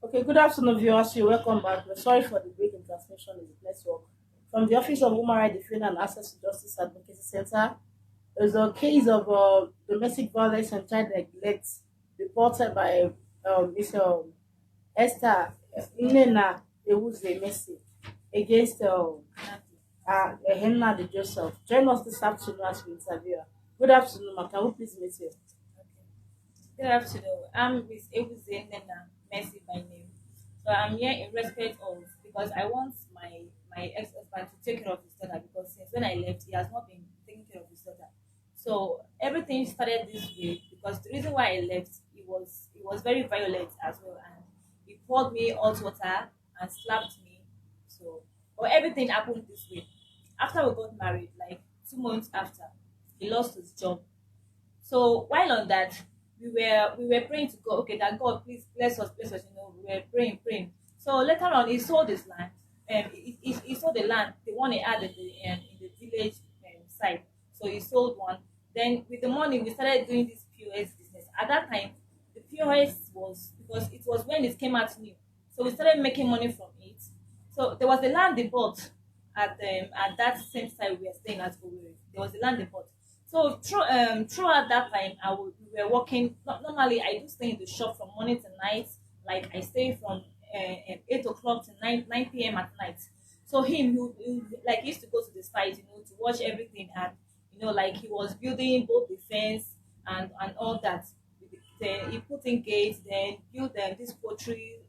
Okay, good afternoon, viewers. You welcome back. We're sorry for the break in transmission in the network. From the Office of Human Rights Defender and Access to Justice Advocacy Center, there's a case of domestic violence and child neglect reported by Mr. Esther Nena Ewuze Messi against Henna de Joseph. Join us this afternoon as we interview her. Good afternoon, ma. Can we please meet you? Good afternoon. I'm Miss Ebuze Nena Mercy by name. So I'm here in respect of because I want my ex-husband to take care of his daughter because since when I left, he has not been taking care of his daughter. So everything started this way because the reason why I left, it was very violent as well, and he poured me hot water and slapped me. So, but everything happened this way. After we got married, like 2 months after, he lost his job. So while on that, we were praying to God, okay, that God please bless us. We were praying. So later on, he sold his land. He sold the land, the one he had in the village side. So he sold one. Then with the money, we started doing this POS business. At that time, the POS was because it was when it came out new. So we started making money from it. So there was the land they bought at that same site we were staying at Owerri. There was the land they bought. So throughout that time, we were working. Normally, I do stay in the shop from morning to night. Like I stay from 8 o'clock to 9 p.m. at night. So like he used to go to the site, to watch everything, and like he was building both the fence and all that. Then he put in gates, then build this poultry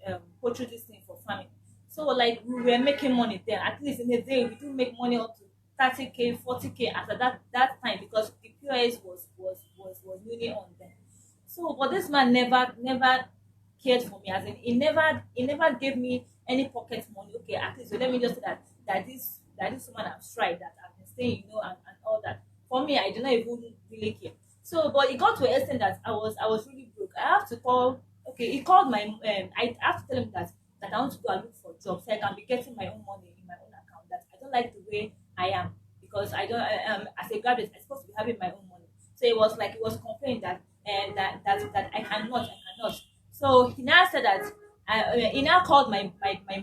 this thing for farming. So like we were making money there. At least in a day, we do make money up to 30K, 40K after that time because the POS was newly on then. So but this man never cared for me, as in he never gave me any pocket money. Okay, at least so let me just say that this woman I've tried, that I've been staying, and all that. For me, I do not even really care. So but it got to an extent that I was really broke. I have to call. Okay, he called my I have to tell him that I want to go and look for jobs so I can be getting my own money in my own account. That I don't like the way I am because I don't as a graduate I'm supposed to be having my own money. So it was like he was complaining that that I cannot. So he now said that he now called my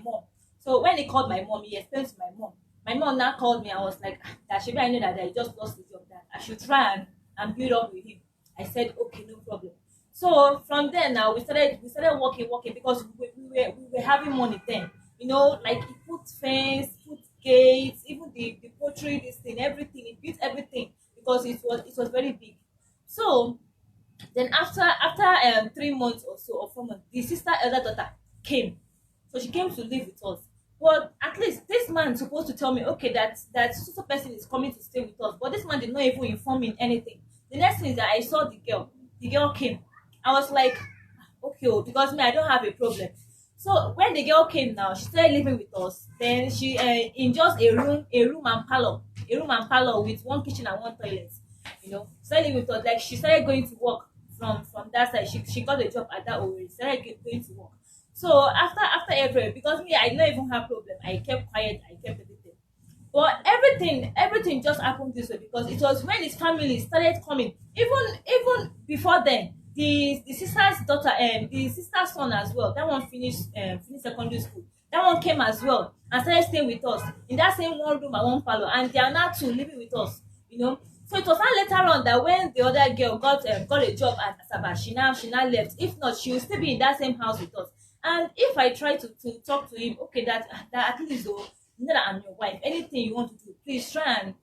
mom. So when he called my mom, he explained to my mom. My mom now called me. I was like, that should be I know that I just lost the job. That I should try and build up with him. I said, okay, no problem. So from there now we started working because we were having money then. Like he put fence, put gates, even the poultry, this thing, everything. He built everything because it was very big. So then after 3 months or so or 4 months, the sister elder daughter came. So she came to live with us. But at least this man supposed to tell me, okay, that so person is coming to stay with us. But this man did not even inform me anything. The next thing is that I saw the girl. The girl came. I was like, okay, oh, because me, I don't have a problem. So when the girl came now, she started living with us. Then she in just a room and parlor with one kitchen and one toilet. Started living with us. Like she started going to work from that side. She got a job at that already. Started going to work. So after every because me, I don't even have problem. I kept quiet. I kept everything. But everything just happened this way because it was when his family started coming. Even before then, the sister's daughter and the sister's son as well. That one finished secondary school. That one came as well and started staying with us in that same one room and one parlor, and they are now two living with us. So it was not later on that when the other girl got a job at Asaba, she now left. If not, she will still be in that same house with us. And if I try to talk to him, okay, that at least though, you know that I'm your wife. Anything you want to do, please try and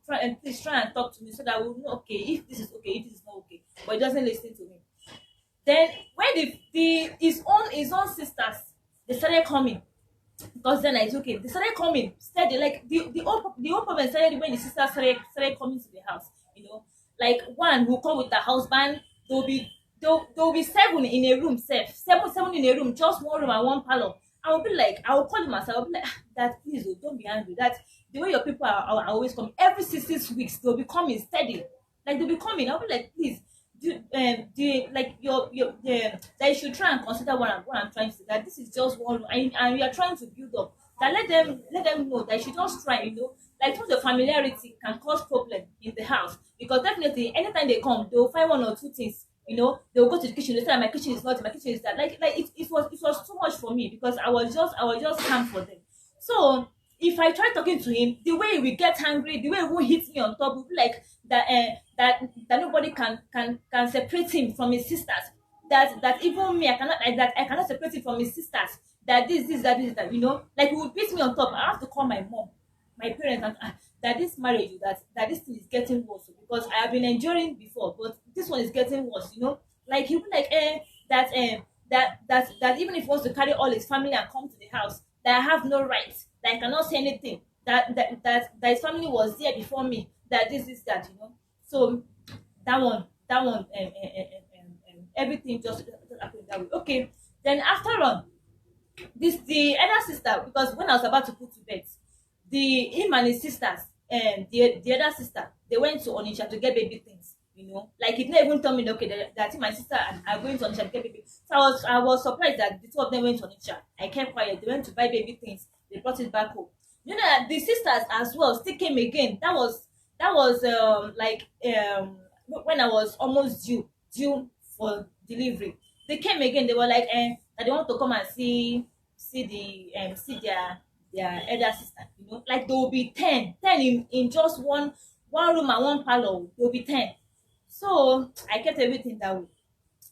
talk to me so that we'll know, okay, if this is okay, if this is not okay. But he doesn't listen to me. Then when his own sisters, they started coming, because then I took him. They started coming steady. Like the whole problem started when the sisters started coming to the house. Like one will come with the husband. There'll be seven in a room, seven in a room, just one room and one parlor. I will be like, I will call him myself. I'll be like, that please, oh, don't be angry. That the way your people are always coming every 6 weeks, they'll be coming steady. Like they'll be coming. I'll be like, please, do like that you should try and consider what I'm trying to say. That this is just one room, and we are trying to build up. That let them know that you should just try. Like some of the familiarity can cause problem in the house because definitely anytime they come, they will find one or two things. They will go to the kitchen. They say my kitchen is not, my kitchen is that. Like it was too much for for me because I was just calm for them. So if I try talking to him, the way he will get angry, the way he will hit me on top, will be like that that nobody can separate him from his sisters. That even me, I cannot separate him from his sisters. That this, like he will beat me on top. I have to call my mom, my parents, and that this marriage, that this thing is getting worse because I have been enduring before, but this one is getting worse. Like he will be like that even if he wants to carry all his family and come to the house, that I have no right, that I cannot say anything, that his family was there before me, that this is that. So that one, everything just happened that way. Okay, then after on, this the elder sister, because when I was about to put to bed, the him and his sisters and the other sister, they went to Onitsha to get baby things. Like he didn't even tell me okay that my sister are going to Onitsha to get baby. So I was surprised that the two of them went to Onitsha. I kept quiet. They went to buy baby things. They brought it back home. That the sisters as well still came again. That was when I was almost due for delivery. They came again. They were like that they want to come and see their elder sister. Like there will be 10 in just one room and one parlor. There will be 10. So I kept everything that way.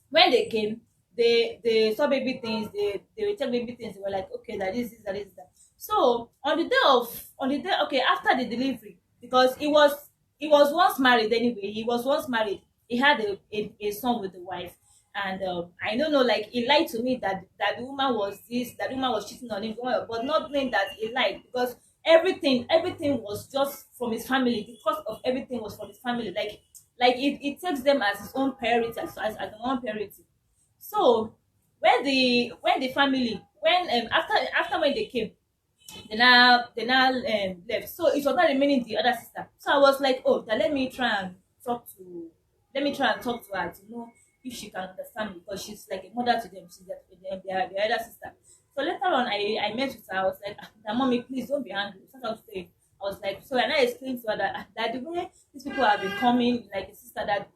When they came, they saw baby things. They returned baby things. They were like, okay, that is this, that is that. So on the day, okay, after the delivery, because he was once married anyway. He was once married. He had a son with the wife, and I don't know, like he lied to me that the woman was this, that the woman was cheating on him, but not knowing that he lied because everything was just from his family. The cost of everything was from his family. Like it takes them as his own priority, as an own priority. So when the family when after when they came, they now left. So it was not remaining the other sister. So I was like, oh, then let me try and talk to her to know if she can understand me because she's like a mother to them. She's their elder sister. So later on, I met with her. I was like, mommy, please don't be angry. So I was like, so and I explained to her that the way these people have been coming, like a sister, that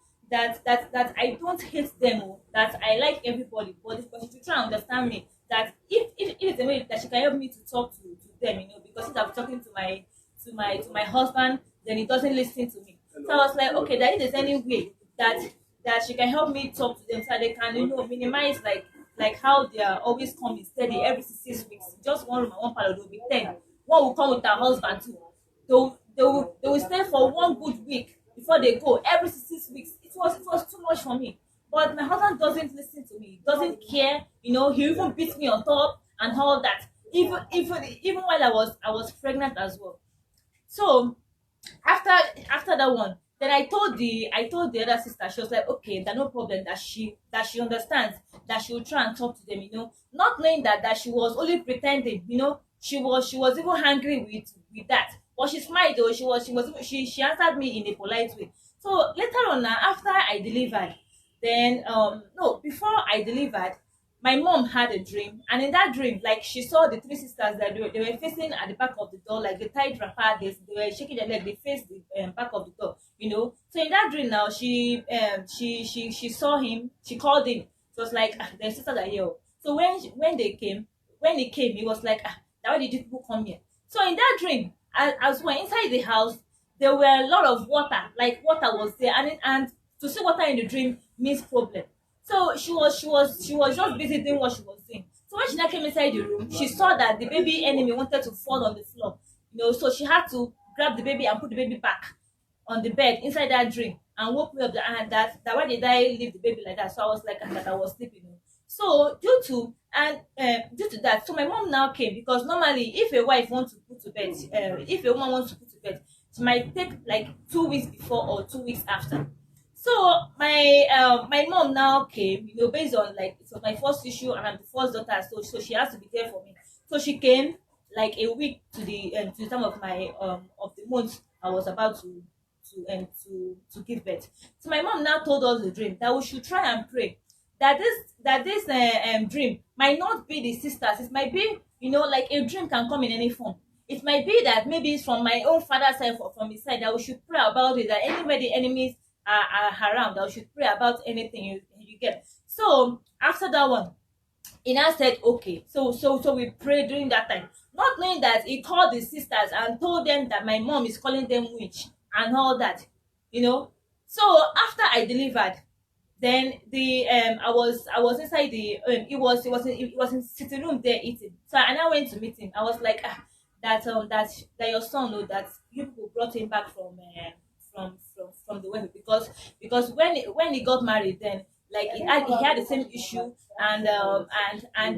I don't hate them, that I like everybody, but she should try and understand me. That if it's a way that she can help me to talk to them, because since I'm talking to my husband, then he doesn't listen to me. So I was like, okay, that if there's any way that she can help me talk to them so they can, minimize like how they are always coming steady every 6 weeks. Just one room and one parlor, there will be 10. One will come with her husband too. They will stay for one good week before they go every 6 weeks. It was too much for me. But my husband doesn't listen to me. He doesn't care. He even beats me on top and all that. Even while I was pregnant as well. So after that one, then I told the other sister. She was like, okay, that no problem, that she understands, that she will try and talk to them, not knowing that she was only pretending. She was even angry with that, but she smiled though. She answered me in a polite way. So later on, now after I delivered, then no, before I delivered, my mom had a dream, and in that dream, like she saw the three sisters that they were facing at the back of the door, like they tied wrapper, they were shaking their leg, they faced the back of the door. So in that dream now, she saw him, she called him. It was like, their sisters are here. So when he came, he was like, why did you people come here? So in that dream, as well inside the house, there were a lot of water, like water was there, and to see water in the dream means problem. So she was just busy doing what she was doing. So when she now came inside the room, she saw that the baby enemy wanted to fall on the floor. So she had to grab the baby and put the baby back on the bed inside that dream and woke me up and that why did I leave the baby like that? So I was like that I was sleeping. So due to that, so my mom now came because normally if a wife wants to put to bed, if a woman wants to put to bed, it might take like 2 weeks before or 2 weeks after. So my mom now came, based on like it was my first issue and I'm the first daughter, so she has to be there for me. So she came like a week to the time of my of the month I was about to give birth. So my mom now told us the dream that we should try and pray that this dream might not be the sisters. It might be like a dream can come in any form. It might be that maybe it's from my own father's side or from his side that we should pray about it. That anywhere the enemies are around, that we should pray about anything you get. So after that one, he now said okay. So we prayed during that time, not knowing that he called the sisters and told them that my mom is calling them witch and all that, you know. So after I delivered, then the I was inside the it was in sitting room there eating. So I now went to meet him. I was like, that your son know that you people brought him back from the wedding, because when he got married, then like he had the same issue. And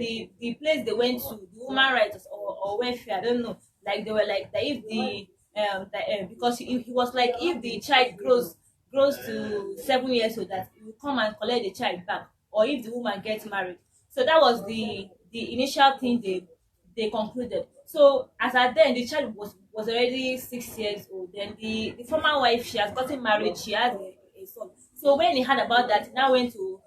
the place they went to, the human rights or welfare, I don't know, like they were like that if because he was like, if the child grows to 7 years old, that he will come and collect the child back, or if the woman gets married. So that was the initial thing they concluded. So as at then, the child was already 6 years old. Then the former wife, she has gotten married, she has a son. So when he heard about that, he now went to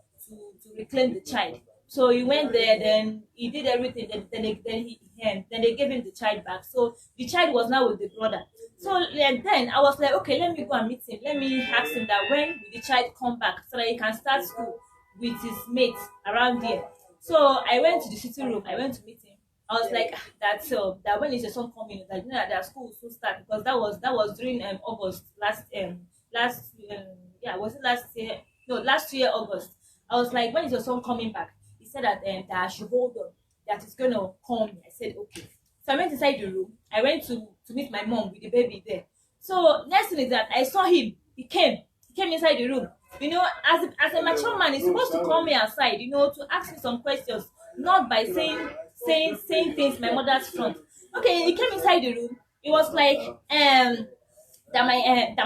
reclaim the child. So he went there, then he did everything. Then they gave him the child back. So the child was now with the brother. So then I was like, okay, let me go and meet him. Let me ask him that when will the child come back, so that he can start school with his mates around here. So I went to the sitting room. I went to meet him. I was like, that when is your son coming? That you know that their school will soon start, because that was during August yeah, was it last year? No, last year August. I was like, when is your son coming back? He said that I should hold on, that he's gonna come. I said okay. So I went inside the room. I went to meet my mom with the baby there. So next thing is that I saw him. He came inside the room. You know, as a mature man, he's supposed to call me aside, you know, to ask me some questions, not by saying things in my mother's front. Okay, he came inside the room. It was like that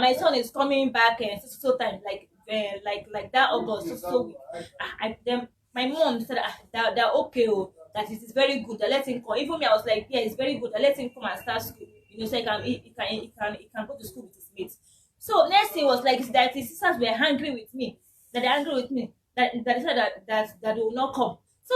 my son is coming back so time, like that August week. Then my mom said that okay, oh, that it is very good, that let him come. Even me, I was like, yeah, it's very good, that let him come and start school, you know, so he can go to school with his mates. So next thing was like, is that his sisters were angry with me, that they're angry with me, that they said that they will not come. So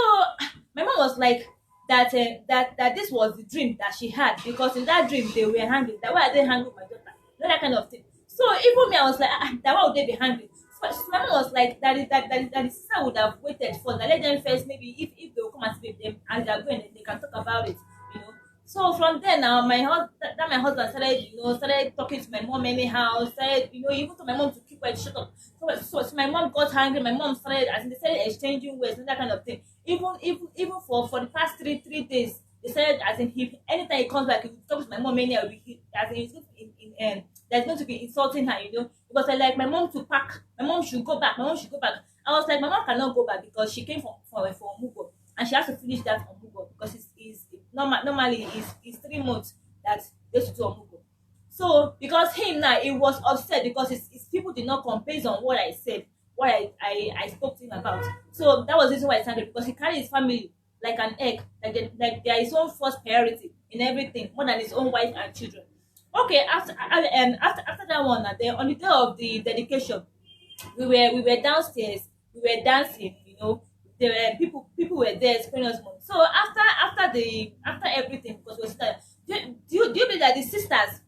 my mom was like, that this was the dream that she had, because in that dream they were hungry. That why are they hungry with my daughter? You know, that kind of thing. So even me, I was like, that why would they be hungry? So my mom was like, that the sister would have waited for that. Let them first, maybe if they will come and speak them as they are going, they can talk about it, you know. So from then now, my husband started, you know, started talking to my mom anyhow. Started, you know, even to my mom to keep quiet, shut up. So my mom got angry. My mom started, as in, they started exchanging words and that kind of thing. Even for the past three days, they said, as in, anytime he comes back, he talks to my mom anyhow. As in, he's going to, there's going to be insulting her, you know, because I like my mom to pack. My mom should go back. My mom should go back. I was like, my mom cannot go back, because she came from Mugo, and she has to finish that on Mugo, because normally it's 3 months that they should do on Mugo. So because him now, he was upset because his people did not come based on what I said, what I spoke to him about. So that was the reason why he's angry, because he carried his family like an egg, like they are his own first priority in everything, more than his own wife and children. Okay, after that one, then on the day of the dedication, we were downstairs, we were dancing, you know. There were people were there spending us money. So after everything, because we started, do you believe that the sisters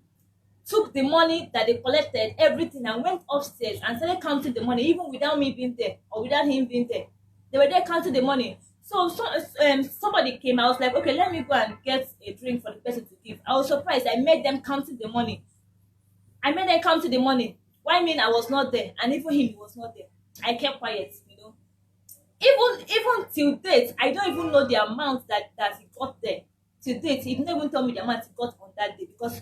took the money that they collected, everything, and went upstairs and started counting the money, even without me being there or without him being there? They were there counting the money. Somebody came. I was like, okay, let me go and get a drink for the person to give. I was surprised. I made them counting the money. Why mean I was not there, and even him, he was not there. I kept quiet, you know. Even till date, I don't even know the amount that he got there. Till date, he didn't even tell me the amount he got on that day, because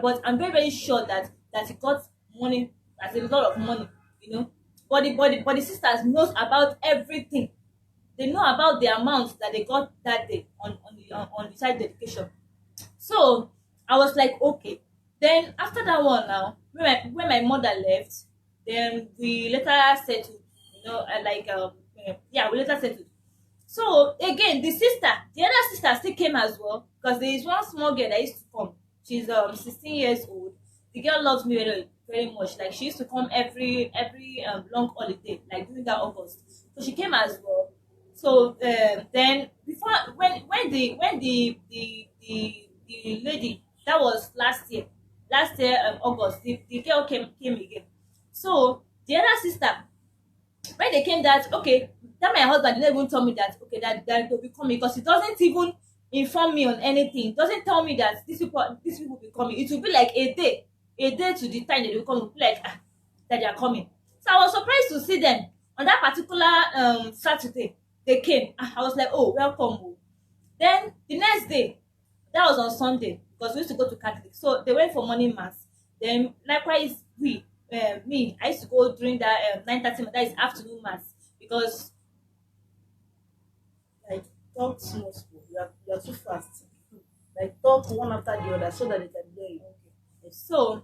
but I'm very, very sure that he got money, as a lot of money, you know. But the sisters knows about everything. They know about the amount that they got that day on the side dedication. So I was like, okay. Then after that one now, when my mother left, then we later settled, you know, yeah, we later settled. So again, the other sister still came as well, because there is one small girl that used to come. She's 16 years old. The girl loves me very, very much. Like, she used to come every long holiday, like during that August. So she came as well. So then before, when the lady, that was last year August, the girl came again. So the other sister, when they came, that okay, That my husband didn't even tell me that okay that they'll be coming, because he doesn't even inform me on anything. Doesn't tell me that these people will be coming. It will be like a day to the time they will come. It will be like that they are coming. So I was surprised to see them on that particular Saturday. They came. I was like, oh, welcome. Oh. Then the next day, that was on Sunday, because we used to go to Catholic. So they went for morning mass. Then likewise me, I used to go during that 9:30, that is afternoon mass, because Like talk small small. You are too fast. Like talk one after the other so that they can hear you. so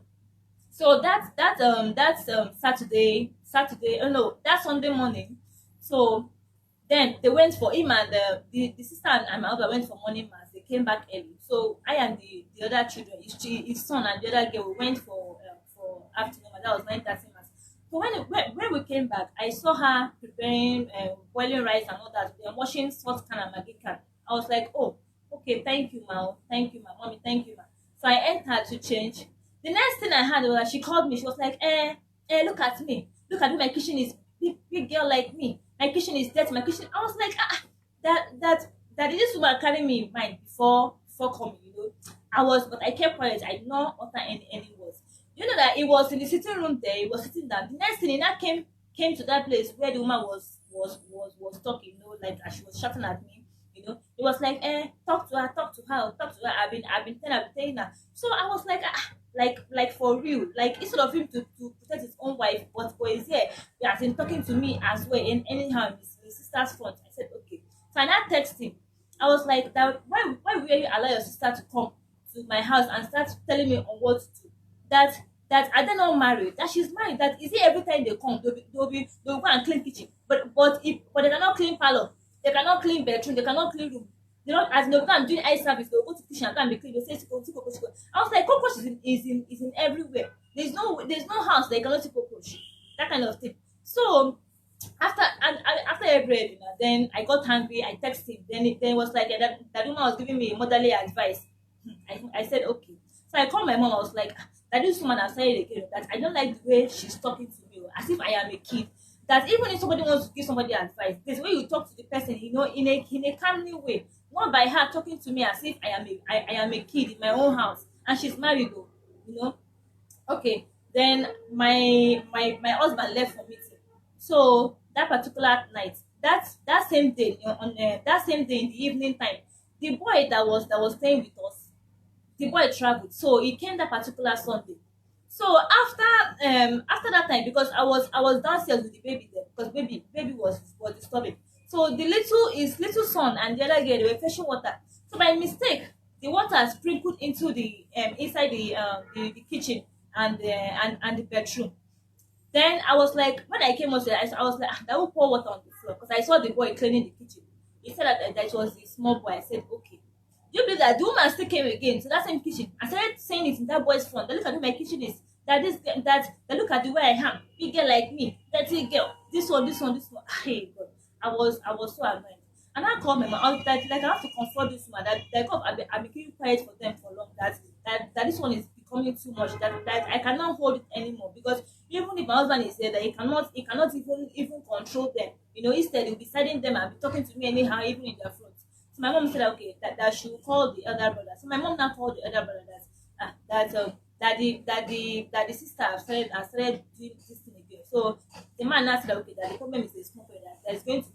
that's Saturday, oh no, that Sunday morning. So then they went for him, and the sister and my husband went for morning mass. They came back early. So I and the other children, his son and the other girl, we went for afternoon mass. That was 9:30 mass. So when we came back, I saw her preparing boiling rice and all that. They're washing salt can and maggi can. I was like, oh, okay, thank you, ma, mommy, thank you, ma. So I entered to change. The next thing I had was that she called me. She was like, look at me. Look at me. My kitchen is big girl like me. My kitchen is dirty. My kitchen. I was like, that this woman carry me in mind before coming. But I kept quiet. I did not utter any words. You know that it was in the sitting room there. It was sitting down. The next thing, Ina came to that place where the woman was talking. Like as she was shouting at me. It was like, talk to her, talk to her, talk to her. I've been telling her. So I was like, like for real, like instead of him to protect his own wife, but he's here, he has been talking to me as well, and anyhow in his sister's front. I said, okay. So I now text him. I was like, that why will you allow your sister to come to my house and start telling me on what to do? That I don't know married, that she's married, that is it every time they come, they'll go and clean kitchen. But they cannot clean parlor, they cannot clean bedroom, they cannot clean room. They don't, as they'll go and do eye service, they'll go to kitchen and go and be clean. They'll say cockroach. I was like, cockroach is in everywhere. There's no house that you cannot see cockroach. That kind of thing. So after every then I got angry. I texted him. Then it was like that woman was giving me motherly advice. I said okay. So I called my mom. I was like, that this woman has said again that I don't like the way she's talking to me, as if I am a kid. That even if somebody wants to give somebody advice, there's way you talk to the person, in a calmly way, not by her talking to me as if I am a kid in my own house, and she's married though, you know. Okay, then my husband left for meeting. So that particular night, that same day, on that same day in the evening time, the boy that was staying with us, the boy traveled, so he came that particular Sunday. So after that time, because I was downstairs with the baby there, because baby was disturbing. So his little son and the other girl, they were fetching water. So by mistake, the water sprinkled into the inside the kitchen and the bedroom. Then I was like, when I came upstairs, I was like, I will pour water on the floor, because I saw the boy cleaning the kitchen. He said that it was the small boy. I said, okay. Do you believe that the woman still came again to that same kitchen? I started saying it in that boy's front. That look at who my kitchen is. That look at the way I am. Big girl like me. Dirty girl. This one. Hey God. I was so annoyed. And I called my mom. I was like I have to confront this woman. That God, I've been keeping quiet for them for long. That this one is becoming too much. That I cannot hold it anymore. Because even if my husband is there, that he cannot even control them. Instead he'll be siding them and be talking to me anyhow, even in their front. So my mom said, okay, that she will call the elder brother. So my mom now called the elder brother that the sister has started doing this thing again. So the man now said, okay, that the problem is the small boy that is going to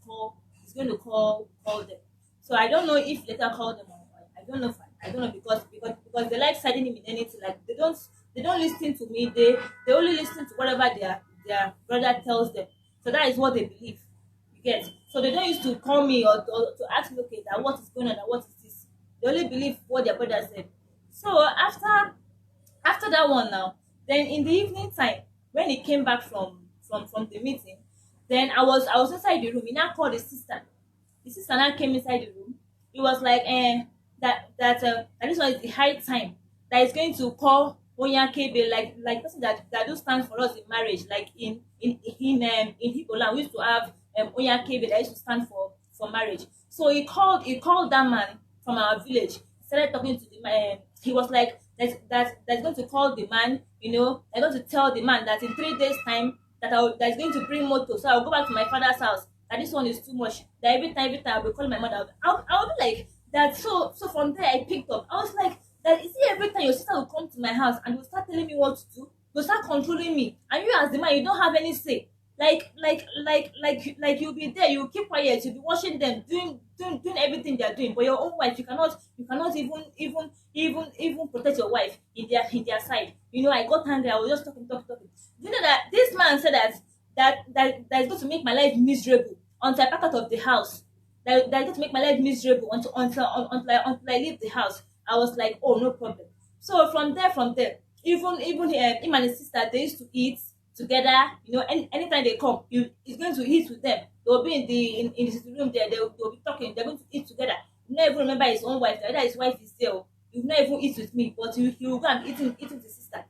call them. So I don't know if later call them or I don't know. I don't know, because they like siding him in anything. Like they don't listen to me. They only listen to whatever their brother tells them. So that is what they believe. You get. So they don't used to call me or to ask me, okay, that what is going on, that what is this. They only believe what their brother said. So after that one now, then in the evening time, when he came back from the meeting, then I was inside the room. He now called his sister. The sister now came inside the room. He was like, that this one is the high time that is going to call Onya Kebe, like person that do stand for us in marriage, like in Hibola we used to have Onya Kebe that used to stand for marriage. So he called that man from our village. He started talking to the man. He was like that's going to call the man. They're going to tell the man that in 3 days time that's going to bring motor. So I'll go back to my father's house. that this one is too much. That every time I'll be calling my mother, I'll be like that. So from there I picked up. I was like, that is it every time your sister will come to my house and will start telling me what to do, will start controlling me, and you as the man, you don't have any say. Like you'll be there, you'll keep quiet, you'll be watching them doing everything they're doing, but your own wife, you cannot even protect your wife in their side. I got angry. I was just talking. Do you know that this man said that is going to make my life miserable until I pack out of the house. That is going to make my life miserable until I leave the house. I was like, oh, no problem. So from there, even him and his sister, they used to eat together. Anytime they come, he's going to eat with them. They'll be in the sitting room there. They'll be talking. They're going to eat together. You not even remember his own wife. Whether his wife is there, you not even eat with me, but he will go and eat with his sister.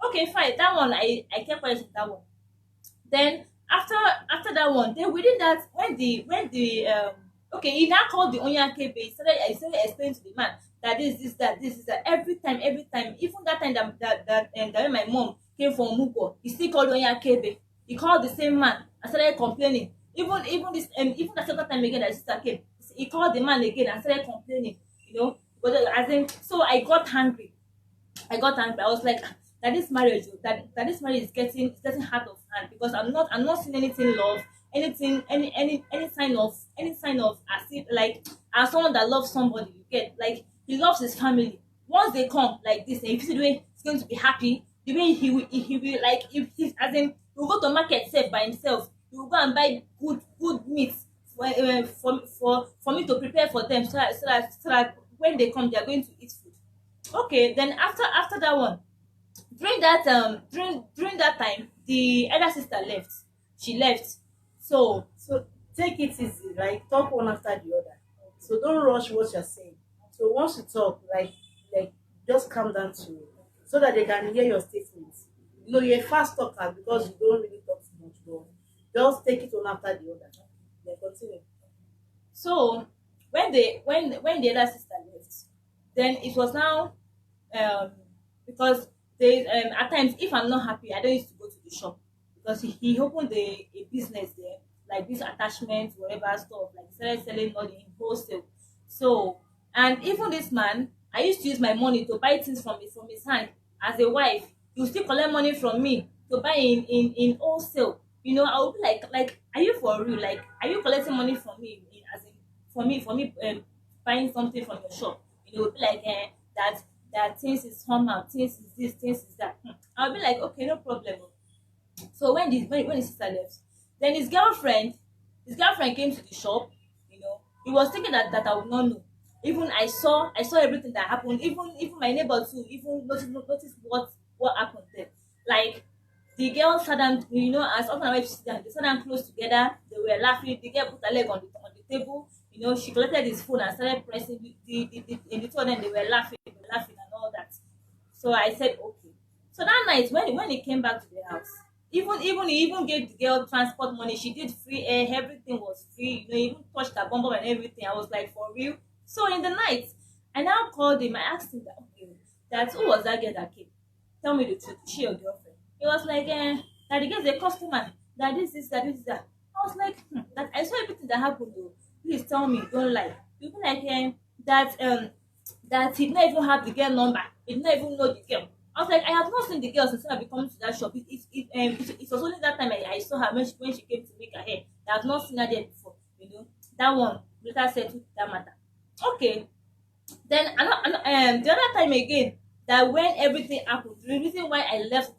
Okay, fine. That one, I kept quiet with that one. Then after that one, then within that, when the okay, he now called the Onyanke base. I started explaining to the man that this is that every time, even that time that when my mom came from Mugo, he still called Onyanke base. He called the same man and started complaining. Even the second time again that sister came, he called the man again and started complaining. But as in, so I got angry. I was like, that this marriage, that this marriage is getting out of hand, because I'm not seeing anything love, anything, any sign of as if, like, as someone that loves somebody, you get, like, he loves his family. Once they come like this, and if you see the way he's going to be happy, the way he will, like, if he's, as in, he will go to market safe by himself. He will go and buy good meat for me to prepare for them, so that when they come, they are going to eat food. Okay, then after that one, during that time, the elder sister left. She left. So So take it easy, like talk one after the other. So don't rush what you're saying. So once you talk, like just calm down to it, so that they can hear your statements. You're a fast talker because you don't really talk too much, but just take it one after the other. Then continue. so when the elder sister left, then it was now, um because they, at times, if I'm not happy, I don't used to go to the shop, because he opened a business there, like this attachment, whatever stuff, like he started selling all in wholesale. So, and even this man, I used to use my money to buy things from his hand. As a wife, he will still collect money from me to buy in wholesale. I would be like, are you for real? Like, are you collecting money from me, as in, for me buying something from your shop? It would be like, that things is somehow, things is this, things is that. I'll be like, okay, no problem. So when his sister left, then his girlfriend came to the shop. He was thinking that I would not know. Even I saw everything that happened. Even my neighbor too. Even noticed what happened there. Like, the girl sat down. As husband and wife sit down, they sat down close together. They were laughing. The girl put her leg on the table. She collected his phone and started pressing and the two of them, they were laughing and all that. So I said, okay. So that night, when he came back to the house, even he even gave the girl transport money. She did free air, everything was free. He even touched her bum bum and everything. I was like, for real. So in the night, I now called him. I asked him that, okay, that who was that girl that came? Tell me the truth. Is she your girlfriend? He was like, that the girl's a customer. That this is that. I was like, that I saw everything that happened though. Please tell me, don't lie. You be like, that he did not even have the girl number. He did not even know the girl. I was like, I have not seen the girl since I be coming to that shop. It was only that time I saw her when she came to make her hair. I have not seen her there before. That one later settled that matter. Okay. Then the other time again, that when everything happened, the reason why I left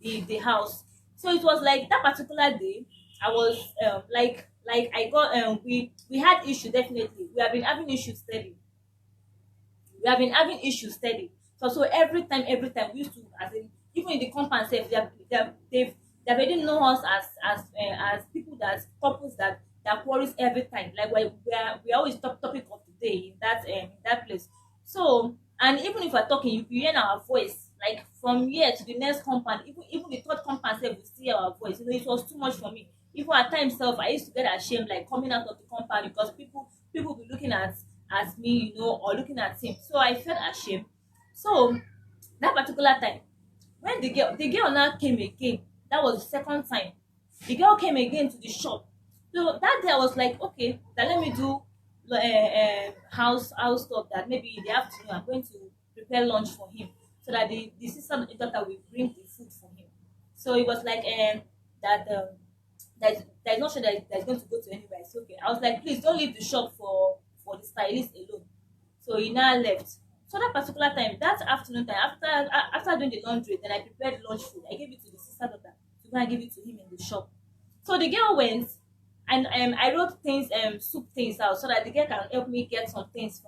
the house. So it was like that particular day, I was, like I got, we had issues. Definitely, we have been having issues steady. So every time we used to, as in, even in the compound sef, they've already know us as people, that couples that quarrels every time. Like, we are always topic of the day in that place. So, and even if we're talking, you hear our voice, like, from here to the next compound, even the third compound sef, we see our voice. It was too much for me. Even at times self, I used to get ashamed, like, coming out of the compound, because people be looking at me, or looking at him. So I felt ashamed. So that particular time, when the girl now came again, that was the second time. The girl came again to the shop. So that day I was like, okay, then let me do house stuff, that maybe in the afternoon I'm going to prepare lunch for him, so that the sister and the daughter will bring the food for him. So it was like that there's not sure that going to go to anywhere. It's okay. I was like, please don't leave the shop for the stylist alone. So he now left. So that particular time, that afternoon time, after doing the laundry, then I prepared lunch food. I gave it to the sister daughter to go and give it to him in the shop. So the girl went, and I wrote things, soup things out, so that the girl can help me get some things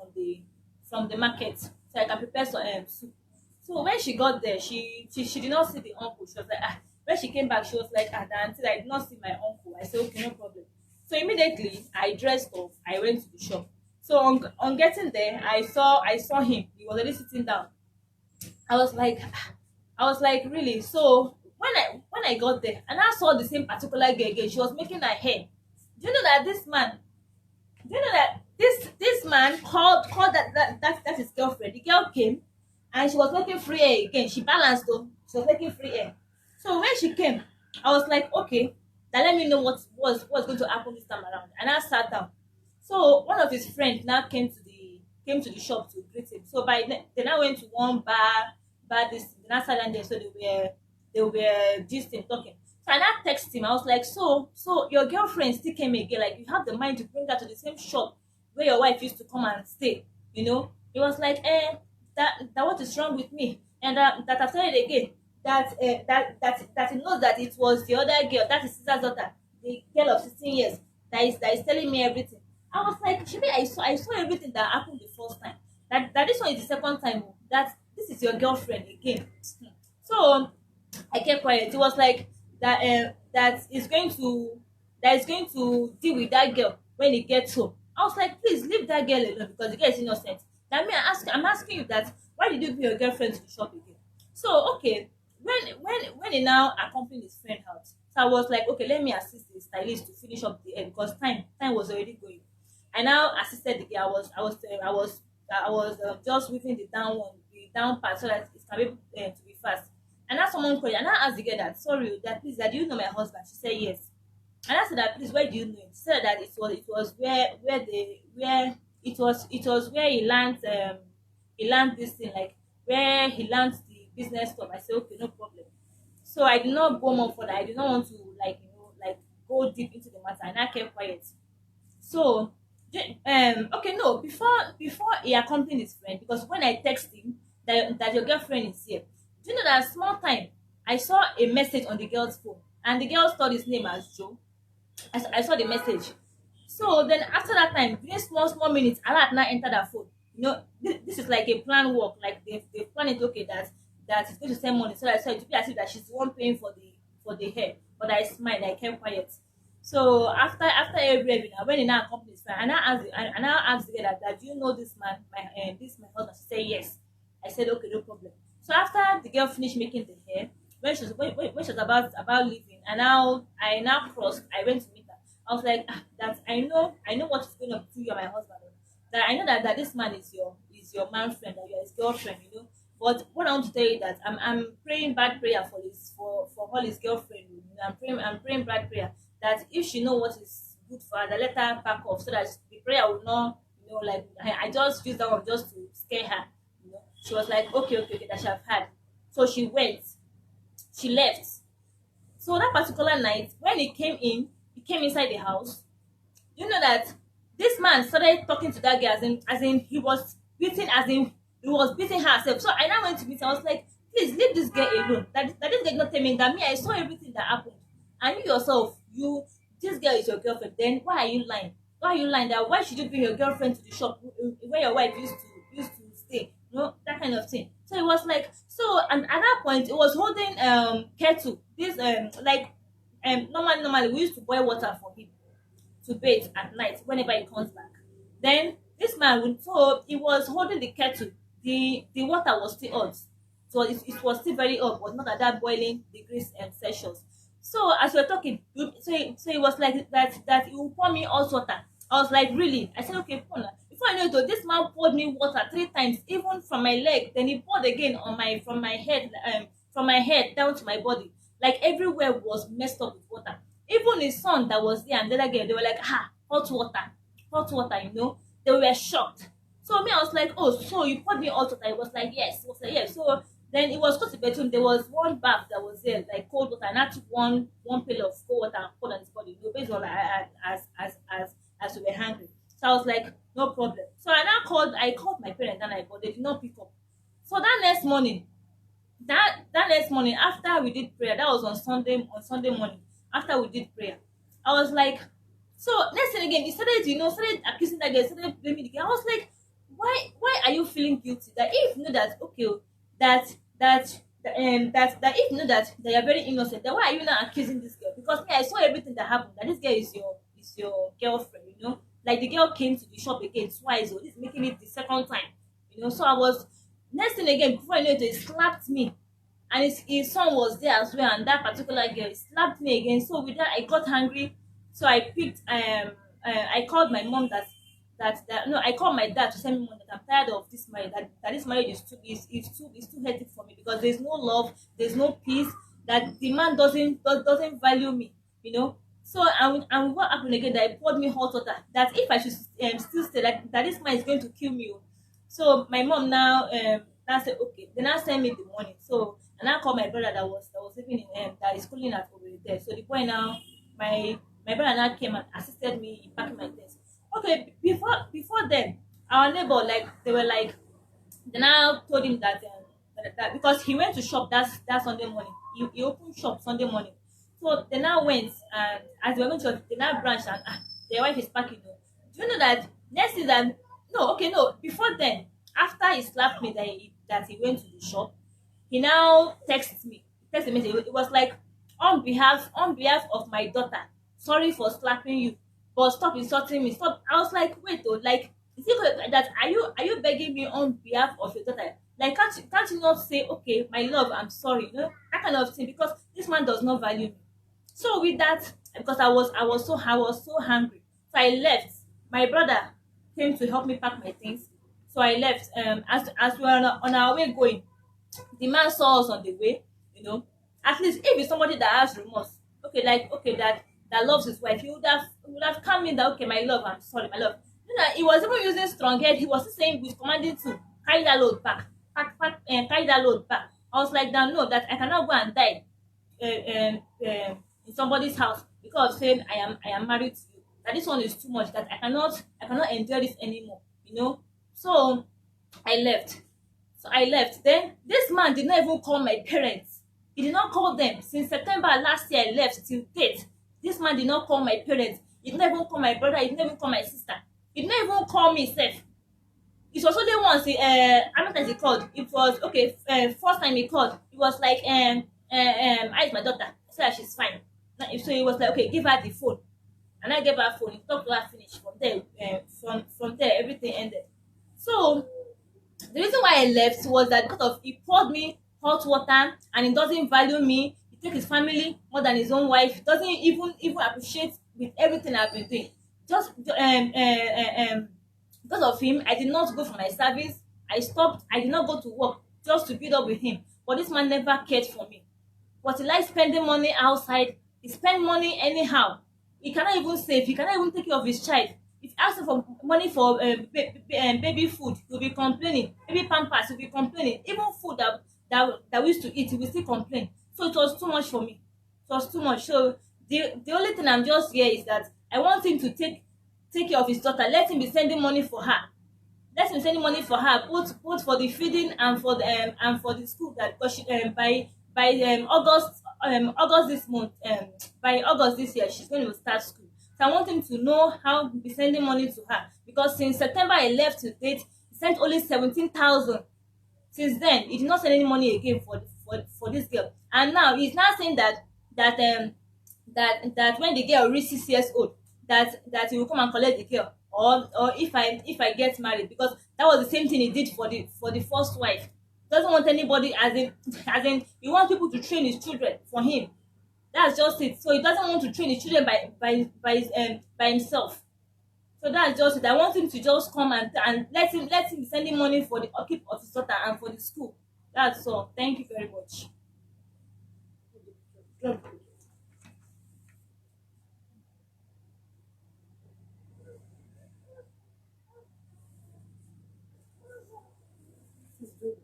from the market, so I can prepare some soup. So when she got there, she did not see the uncle. She was like, ah. When she came back, she was like, ah, the auntie, I did not see my uncle. I said, okay, no problem. So immediately I dressed up. I went to the shop. So on getting there, I saw him. He was already sitting down. I was like, I was like, really? So when I got there, and I saw the same particular girl again, she was making her hair. Do you know that this man? Do you know that this man called that his girlfriend? The girl came, and she was making free air again. She balanced though. She was making free air. So when she came, I was like, okay, now let me know what's going to happen this time around. And I sat down. So one of his friends now came to the shop to greet him. So they now went to one bar this, they now sat down there. So they were just talking. So I now text him. I was like, so your girlfriend still came again. Like, you have the mind to bring her to the same shop where your wife used to come and stay. You know? He was like, that what is wrong with me? And that I've said it again. That he knows that it was the other girl, that is sister's daughter, the girl of 16 years, that is telling me everything. I was like, Shibi, I saw everything that happened the first time. That this one is the second time. Oh, that this is your girlfriend again. So I kept quiet. It was like that is going to deal with that girl when he gets home. I was like, please leave that girl alone, because the girl is innocent. That mean I'm asking you that, why did you bring your girlfriend to the shop again? So okay, when he now accompanied his friend out, so I was like, okay, let me assist the stylist to finish up the hair, because time was already going. I now assisted the girl. I was just weaving the down part, so that it can be to be fast. And now someone called, and I asked the girl that, sorry, that please, that do you know my husband? She said yes. And I said that, please, where do you know him? She said that it was where it was where he learned this thing, like where he learned the business stuff. I said, okay, no problem. So I did not go more further. I did not want to, like, like, go deep into the matter, and I kept quiet. So okay, no, before he accompanied his friend, because when I text him that your girlfriend is here, do you know that small time I saw a message on the girl's phone, and the girl stored his name as Joe. I saw the message. So then after that time, within small minutes, alert now entered her phone. This is like a planned work. Like they planned it, okay, that it's going to send money. So I saw it to be as if that she's the one paying for the hair. But I smiled, I kept quiet. So after every now, when he now accompanied his friend, and I asked the girl that, do you know this man, my husband? She said yes. I said, okay, no problem. So after the girl finished making the hair, when she was about leaving, and now I now crossed, I went to meet her. I was like, that I know what is going on between you and my husband. That I know that this man is your man friend, that you're his girlfriend. But what I want to tell you that I'm praying bad prayer for all his girlfriend. I'm praying bad prayer that if she know what is good for her, that let her back off, so that the prayer will not, like I just use that one just to scare her. She was like, okay, that she have had. So she went, she left. So that particular night, when he came inside the house. You know that this man started talking to that girl, as in he was beating herself. So I now went to meet her. I was like, please leave this girl alone. That this girl not tell me that me, I saw everything that happened. And you yourself, this girl is your girlfriend. Then why are you lying? Why are you lying? That why should you bring your girlfriend to the shop where your wife used to stay? That kind of thing. So it was like, so, and at that point it was holding kettle. This normally we used to boil water for him to bathe at night whenever he comes back. Then this man would, so he was holding the kettle. The water was still hot. So it was still very hot, but not at that boiling degrees and Celsius. So as we were talking, so it was like that he would pour me hot water. I was like, really? I said, okay, pour now. Before I know it, though, this man poured me water 3 times, even from my leg. Then he poured again on from my head down to my body. Like everywhere was messed up with water. Even his son that was there and the other girl, they were like, ah, hot water, you know. They were shocked. So me, I was like, oh, so you poured me hot water? It was like, yes. It was like, yes. So then it was close to bedroom. There was one bath that was there, like cold water, and I took one pail of cold water and poured on his body, you know, based on as we were hungry. So I was like, no problem. So I called my parents and but they did not pick up. So that next morning after we did prayer, that was on Sunday morning, after we did prayer, I was like, so next thing again, he started, started accusing that girl, started blaming the girl. I was like, why are you feeling guilty? That if you know that, okay, that if you know that you're very innocent, then why are you not accusing this girl? Because me, I saw everything that happened, that this girl is your girlfriend, like the girl came to the shop again twice, or this is making it the second time, so I was, next thing again, before I know it, he slapped me, and his son was there as well, and that particular girl slapped me again. So with that, I got angry. So I called my mom, that no, I called my dad to send me money, that I'm tired of this marriage, that this marriage is too hectic for me, because there's no love, there's no peace, that the man doesn't value me, so and what happened again, that he poured me hot water, that if I should still stay, that this man is going to kill me, oh. So my mom now said, okay, they now send me the money. So and I called my brother that was living in that is schooling at over there. So the boy now, my brother now came and assisted me in packing my things. Okay, before then, our neighbor, like, they were like, they now told him that because he went to shop that Sunday morning. He opened shop Sunday morning. So they now went, and as they were going to, they now branched, and their wife is packing. Oh. Do you know that next is that, no, okay, no, before then, after he slapped me, that he went to the shop, he now texted me. It was like, on behalf of my daughter, sorry for slapping you, but stop insulting me. Stop. I was like, wait, though, like, is it good that, are you begging me on behalf of your daughter? Like, can't you not say, okay, my love, I'm sorry, that kind of thing, because this man does not value me. So with that, because I was so hungry, so I left. My brother came to help me pack my things, so I left. As we were on our way going, the man saw us on the way. At least if it's somebody that has remorse, okay, like, okay, that loves his wife, he would have come in that, okay, my love, I'm sorry, my love. He was even using strong head. He was still saying, he's commanding to carry that load back, pack, and carry that load back. I was like, that no, that I cannot go and die in somebody's house because of saying I am married to you. That this one is too much. That I cannot endure this anymore. So I left. Then this man did not even call my parents. He did not call them since September last year. I left till date. This man did not call my parents. He did not even call my brother. He did not even call my sister. He did not even call me sef. It was only once. How many times he called? It was okay. First time he called, it was like, how is my daughter? I said she's fine. So he was like, okay, give her the phone, and I gave her phone. He talked to her, finished. From there, from there, everything ended. So the reason why I left was that because of he poured me hot water, and he doesn't value me. He takes his family more than his own wife. He doesn't even appreciate with everything I've been doing. Just because of him, I did not go for my service. I stopped. I did not go to work just to build up with him. But this man never cared for me. But he likes spending money outside. He spend money anyhow. He cannot even save. He cannot even take care of his child. If you ask him for money for baby food, he'll be complaining. Baby pampers, he'll be complaining. Even food that we used to eat, he will still complain. So it was too much for me. It was too much. So the only thing I'm just here is that I want him to take care of his daughter. Let him be sending money for her. Let him send money for her, both for the feeding and for the school, that because by August this month, by August this year, she's going to start school. So I want him to know how to be sending money to her, because since September I left to date, he sent only 17,000. Since then, he did not send any money again for this girl, and now he's now saying that when the girl reaches 6 years old, that he will come and collect the girl, or if I get married, because that was the same thing he did for the first wife. Doesn't want anybody, as in he wants people to train his children for him. That's just it. So he doesn't want to train his children by himself. So that's just it. I want him to just come and let him be sending money for the upkeep of his daughter and for the school. That's all. Thank you very much. Please do.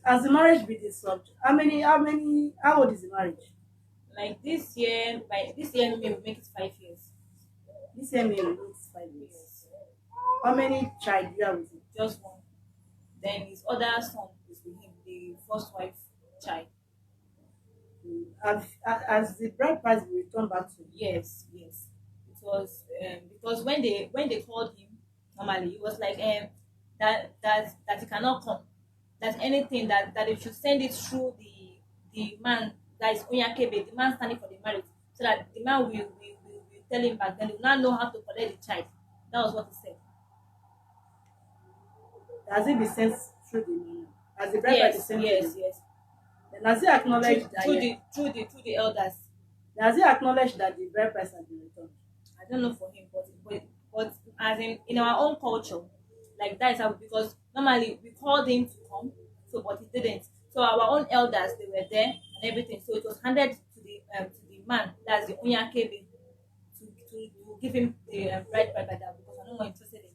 Has the marriage been dissolved? How old is the marriage? Like this year, by this year May will make it 5 years. This year may remains 5 years. Yes. How many child do you have with him? Just one. Then his other son is with him, the first wife child. Has the bride price been returned back to you? Yes, yes. It was because when they called him normally, it was like that he cannot come. That anything that they should send it through the man that is Onyakebe, the man standing for the marriage, so that the man will tell him back. Then he will not know how to collect the child. That was what he said. Has it been sent through the man? Has the bride price been Yes, sent yes, to you? yes. Then has he acknowledged that? Through the elders. Has he acknowledged that the bride price has been returned? I don't know for him, but as in our own culture, like that is how, because normally we called him to come, so but he didn't. So our own elders, they were there and everything. So it was handed to the man, that's the Onyakebe, to give him the bride price like that, because I'm not more interested in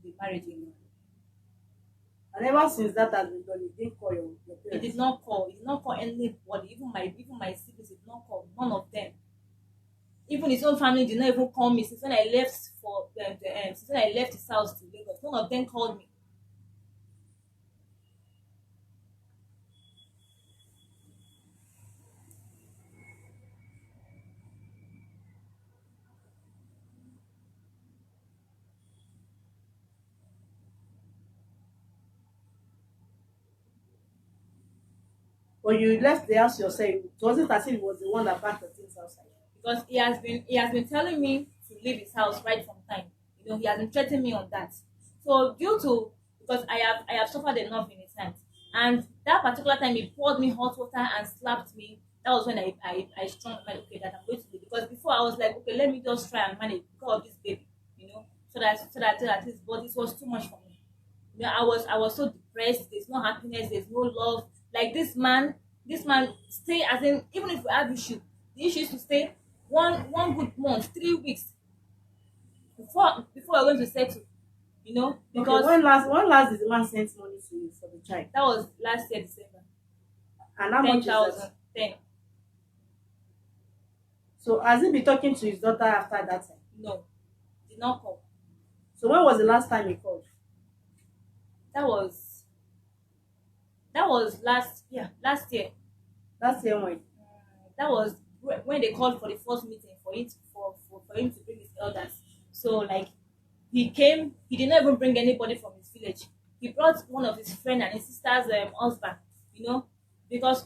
the marriage anymore. And ever since that has been done, he didn't call your He parents. did not call. He did not call anybody. Even my siblings, he did not call. None of them. Even his own family did not even call me since when I left since when I left his house to Lagos. None of them called me. But you left the house yourself. It wasn't as if he was the one that packed the things outside. Because he has been telling me to leave his house right from time. He has been threatening me on that. So due to, because I have suffered enough in his hands, and that particular time he poured me hot water and slapped me. That was when I strong my mind, okay, that I'm going to leave. Because before I was like, okay, let me just try and manage because of this baby, so that at least, but it was too much for me. I was so depressed. There's no happiness. There's no love. Like this man stay, as in, even if we have issue, the issue is to stay one good month, 3 weeks before we're going to settle. Okay, Because when last did the man send money to you for the child? that was last year December. And how ten much is thousand that? 10. So has he been talking to his daughter after that time? No, did not call. So when was the last time he called? That was last year. Last year when? That was when they called for the first meeting for him to bring his elders. So like he came, he did not even bring anybody from his village. He brought one of his friend and his sister's husband, because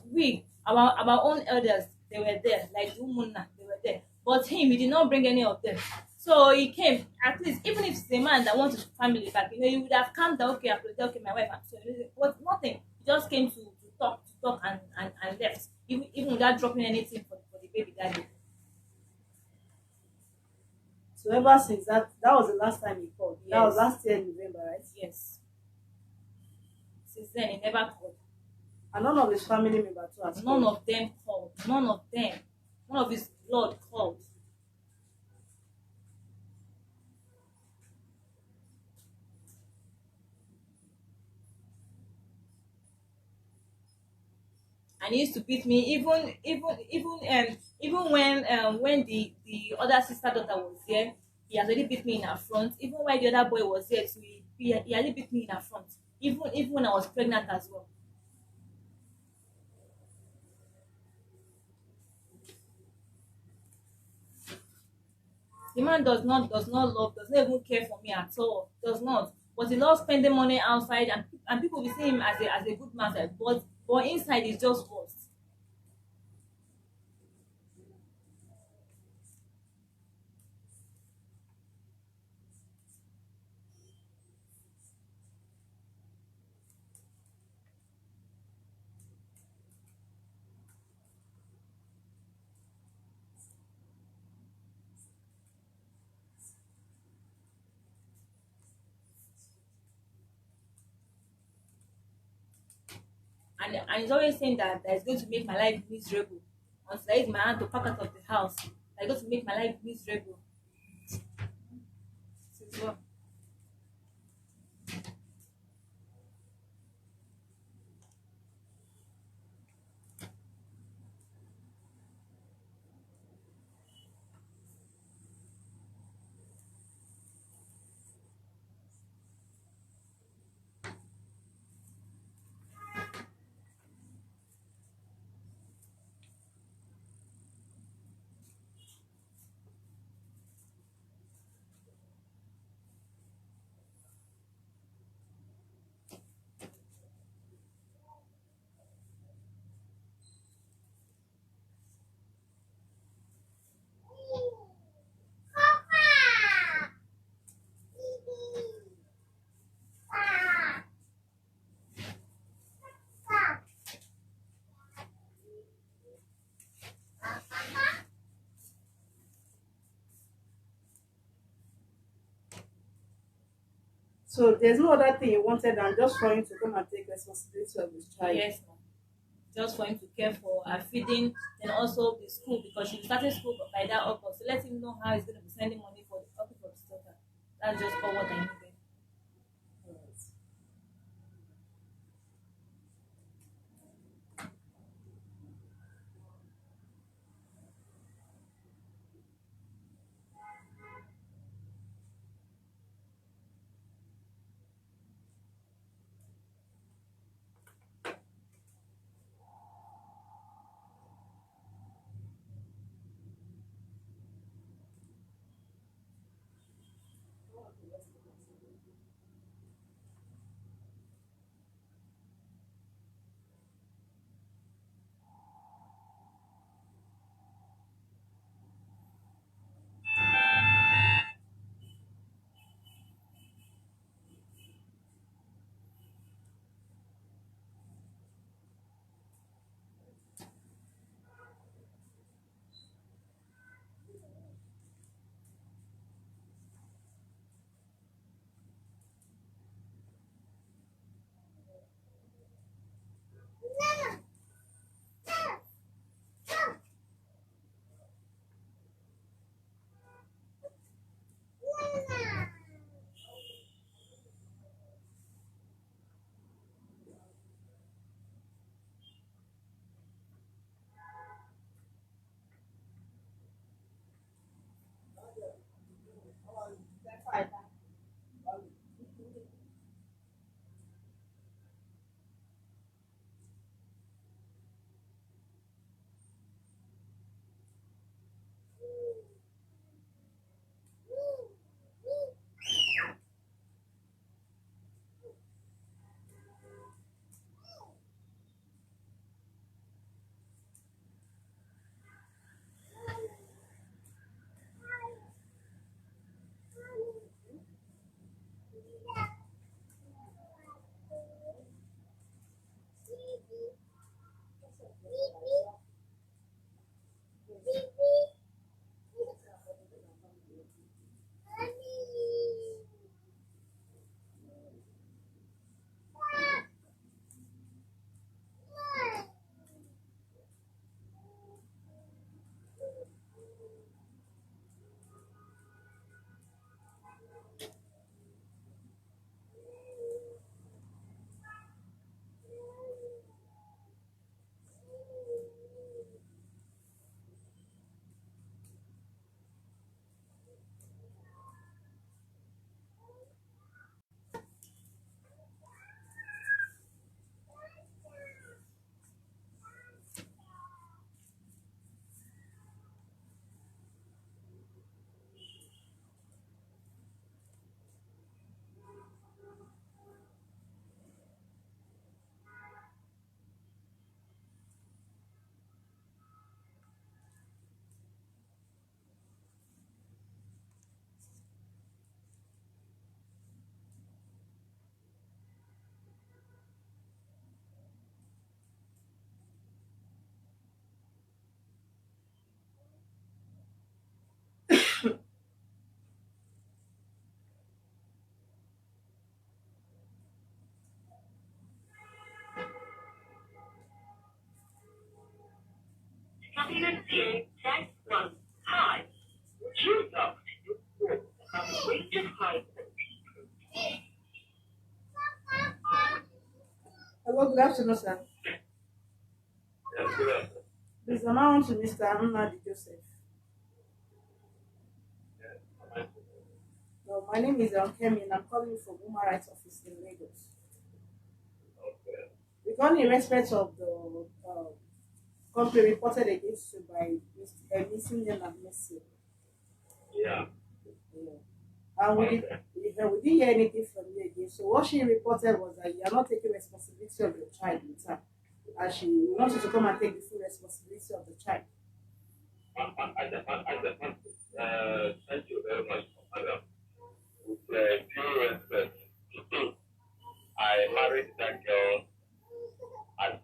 our own elders, they were there, like Umunna, they were there. But he did not bring any of them. So he came, at least, even if it's a man that wants his family back, he would have come down, okay, I could tell, okay, my wife, so it was nothing. He just came to talk and left, even without dropping anything for the baby daddy. So ever since that was the last time he called. That was Yes. last year in November, right? Yes. Since then, he never called. And none of his family members too has None called. of them called. None of them. None of his blood called. And he used to beat me even when the other sister daughter was there. He has already beat me in her front. Even when the other boy was there too, he already beat me in her front. Even when I was pregnant as well. The man does not love, does not even care for me at all. Does not. But he loves spending money outside, and people will see him as a good man, but inside is just worse. and he's always saying that it's going to make my life miserable. Until I use my hand to pack out of the house, that's going to make my life miserable. So, So there's no other thing you wanted than just for him to come and take responsibility of his child. yes, ma'am. Just for him to care for her feeding, then also the school because she started school by that August. So let him know how he's going to be sending money for the copy for his daughter. That's just all what I needed. Press 1. Hi. Would you love to report about a range of high Hello, good afternoon, sir. Yes, good afternoon. Please, am I on to Mr. Amadi Joseph? No, my name is Kemi and I'm calling you from Human Rights Office in Lagos. Okay. Regarding in respect of the complaint reported against you by missing name and Messi. Yeah. Yeah. And we didn't hear anything from you again. So what she reported was that you are not taking responsibility of your child with her. And she wants you to come and take the full responsibility of the child. Thank you very much, madam. With due respect, I married that girl as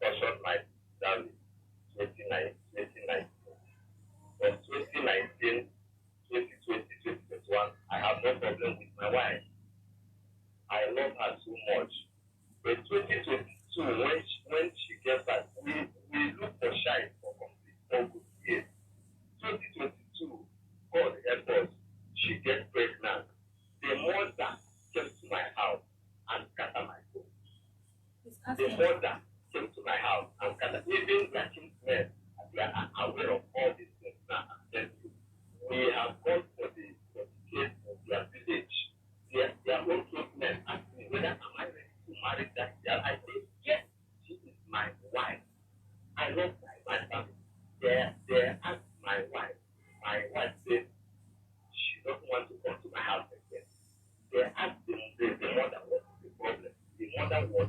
cautioned my family 2019. From 2019, 2020, 2021, I have no problem with my wife. I love her so much. But 2022, when she gets back, we look for shine for complete 4 good years. 2022, God help us, she gets pregnant. The mother came to my house and scatter my home. The mother came to my house and scatter. Even the kinsmen, they are aware of all these things now. I'm telling you. We have gone for the case of their village. Their own kinsmen asked me whether am I ready to marry that girl. I said, yes, she is my wife. I love my family. They asked my wife. My wife said she doesn't want to come to my house again. They asked the mother what is the problem. The mother was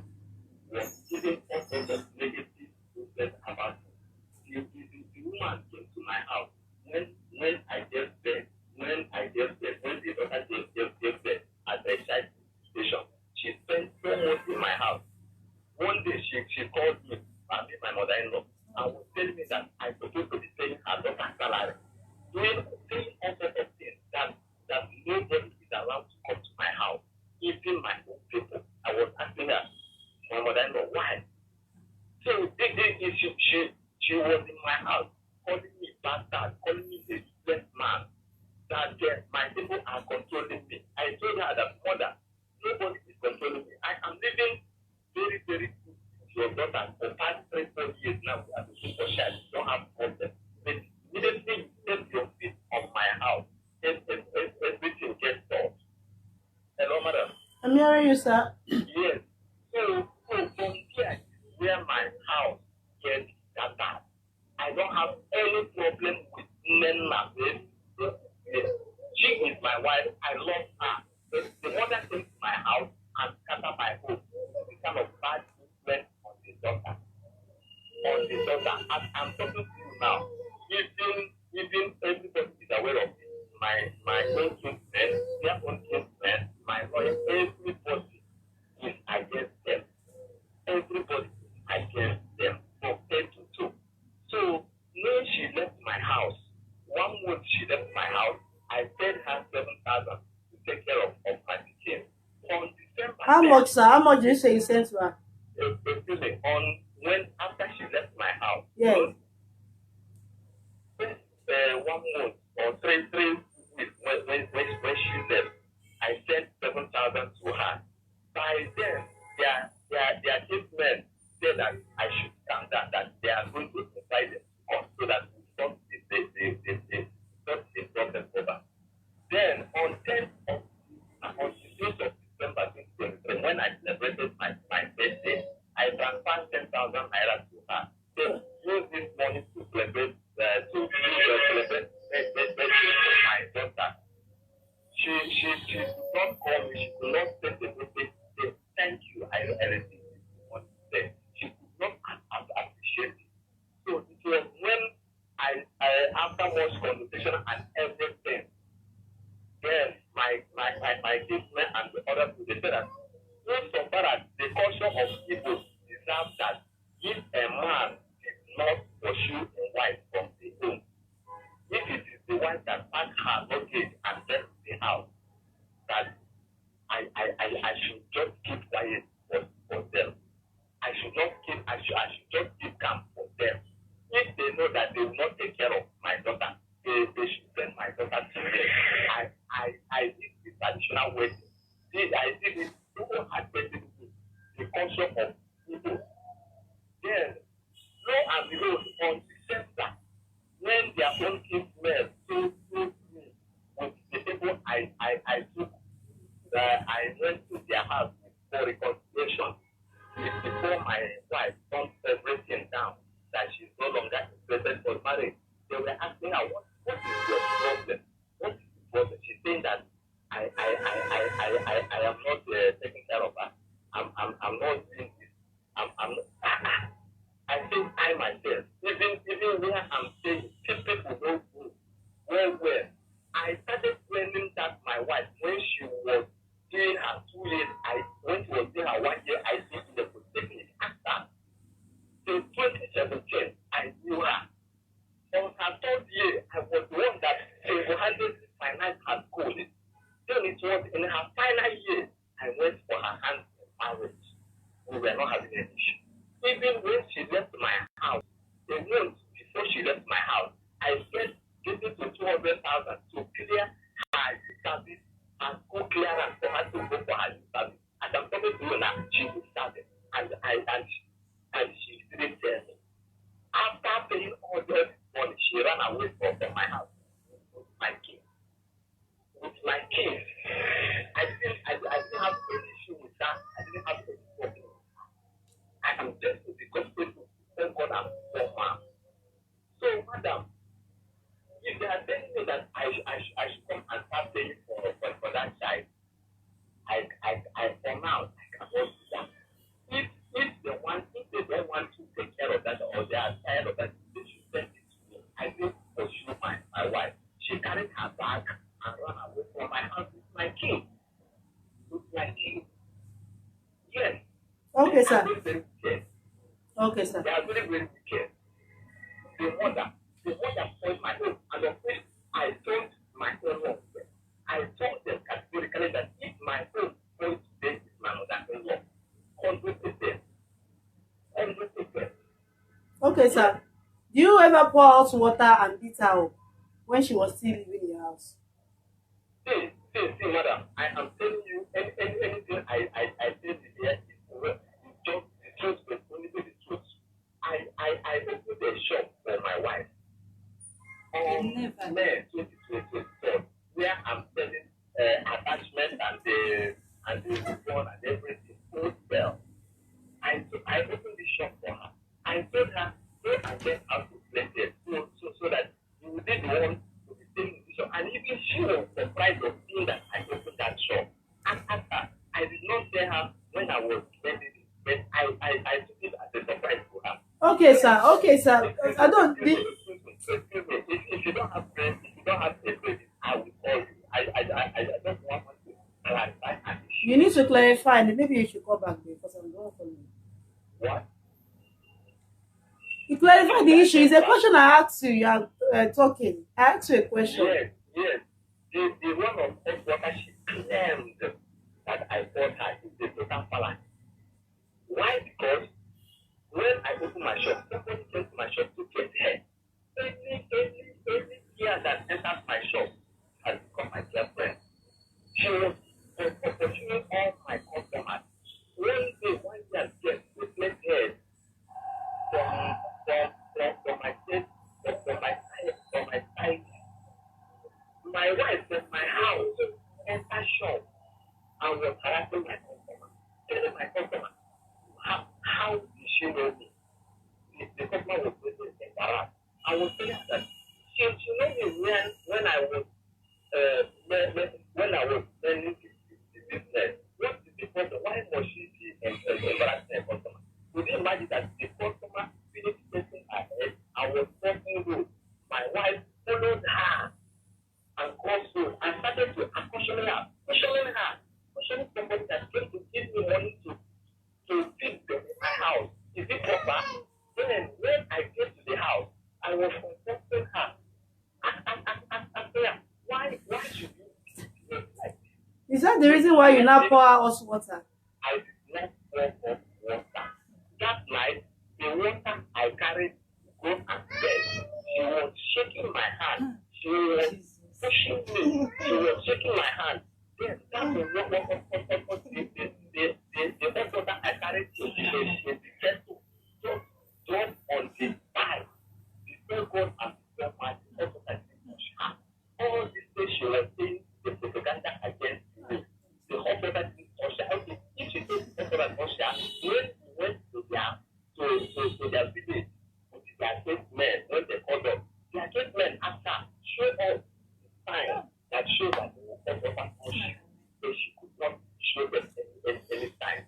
giving all sorts of negative process about me. The woman came to my house when I just said, when the daughter just said at the child station, she spent 4 months in my house. One day she called me, my mother-in-law, and was telling me that I supposed to be paying her daughter's salary. Saying all sorts of things that nobody is allowed to come to my house, even my own people. I was asking her, my mother-in-law, why? So she was in my house calling me bastard, calling me a useless man, that my people are controlling me. I told her that, mother, nobody is controlling me. I am living very, very good with your daughter for past 3-4 years now. We are looking for child. You don't have problem. But immediately you set your feet on my house, everything gets solved. Hello, madam. I'm hearing you, sir. Yes. So from here, where my house gets scattered, I don't have any problem with Nena. She is my wife. I love her. But the mother came to my house and scattered my home. The kind of bad influence on the daughter. As I'm talking to you now, even everybody is aware of it. My own kinsmen, their own kinsmen, my lawyer, everybody is against them. Everybody is against them from head to toe. So when she left my house, 1 month she left my house, I paid her 7,000 to take care of my kids. On December How much, sir? How much did you say you sent to her? Excuse me. After she left my house, Yes. 1 month or 3 weeks when she left, I sent 7,000 to her. By then, their kinsmen said that I should calm down, that they are going to invite them to come so that we stop the problem over. Then on 10th of December 2023, when I celebrated my birthday, I transferred 10,000 naira to her. So use this money to celebrate birthday for my daughter. She could not call me. She could not send a message to say thank you. I received this money today. She could not appreciate it. So it was when I after much conversation and everything, then my kinsmen and the other people, they said that so far as the culture of people deserves that if a man did not pursue a wife from the home, if it is the wife that packed her luggage and left the house, that I should just keep quiet for them. I should just keep calm for them. If they know that they will now waiting. See, I did it. People had tested the culture of people. Then, lo and behold, on December, when their own kids were so me with the people I took, I went to their house for reconciliation before my wife turned everything down, that she's no longer interested for marriage. They were asking her, what is your problem? What is the problem? She's saying that I am not taking care of her. I'm not doing this. I'm not. I think I myself, even where I'm staying, people don't go well. I started blaming that my wife when she was doing her 2 years. When she was doing her 1 year, I did in the polytechnic. After in 2017, I knew her. On her 3rd year, I was the one that single-handedly financed her school. Then it was in her final year, I went for her hand in marriage. We were not having an issue. Even when she left my house, a month before she left my house, I spent getting to 200,000 to clear her service and school clearance for her to go for her service. As I'm talking to you now, she was serving, and she didn't tell me. After paying all that money, she ran away from my house with my kids. With my kids, I didn't have any issue with that. I didn't have any problem. I am just because people thank God I'm so mad. So, madam, if they are telling me that I should come and start paying for that child, I for now I cannot do that. If they don't want to take care of that or they are tired of that, they should send it to me. I didn't pursue my wife. She carried her bag and ran away from my house with my kids. Yes. Okay, sir. Yes. Okay, sir. They are very, very wicked. The mother spoiled my home, and of which I told my own home. I told them categorically that if my home spoiled today is my mother-in-law, 100%. 100%. Okay, sir. Do you ever pour hot water and beat her up when she was still living in your house? See, madam, I am telling you, anything I tell you here is just the truth, but only the truth. I opened a shop for my wife on May 2024, where I'm selling attachments and the phone and everything so well. I opened the shop for her. I told her, go and get out to place it so that you didn't want to be staying in the shop. And even she was surprised of seeing that I opened that shop. And after, I did not tell her when I was spending it, but I took it as a surprise to her. Okay, sir. Okay, sir. I don't. Excuse me. If you don't have friends, if you don't have a credit, I will call you. I don't want to clarify an issue. You need to clarify, and maybe you should call back there because I'm going for you. What? You clarify the issue. It's a question I asked you. You are talking. I asked you a question. Yes. The one of what she claimed that I bought her is the total fallacy. Why? Because when I opened my shop, somebody came to my shop to get her. Every year that enters my shop has become my girlfriend. She was pursuing all my customers. One day, yes, we placed her from my state, from my side. My wife from my house entered shop and was harassing my customer, telling my customer how did she know me? The customer was really embarrassed. I was telling her that she knew me when I was learning the business. What is the problem? Why must she be embarrassing her customer? Could you imagine that the customer finished placing her head and was walking road? My wife followed her and crossed road and started to questioning somebody that's going to give me money to feed them in my house. Is it proper? Then when I get to the house, I was confronting her. And saying, why should you do it like this? Is that the reason why you now pour out hot water? I did not pour hot water. That night, the water I carried to go and bed, she was shaking my hand. She was pushing me. She was shaking my hand. Yes, that's what the hot water I carried to the vessel just on the side. Before God and before man, the hot water didn't touch her. All these things she was saying, the propaganda against me. The hot water didn't touch her. Okay, if she says the hot water touched her, when we went to their village, with their great men, when they called them, their great men after show us the sign that shows that the hot water touched her. So she could not show them any sign.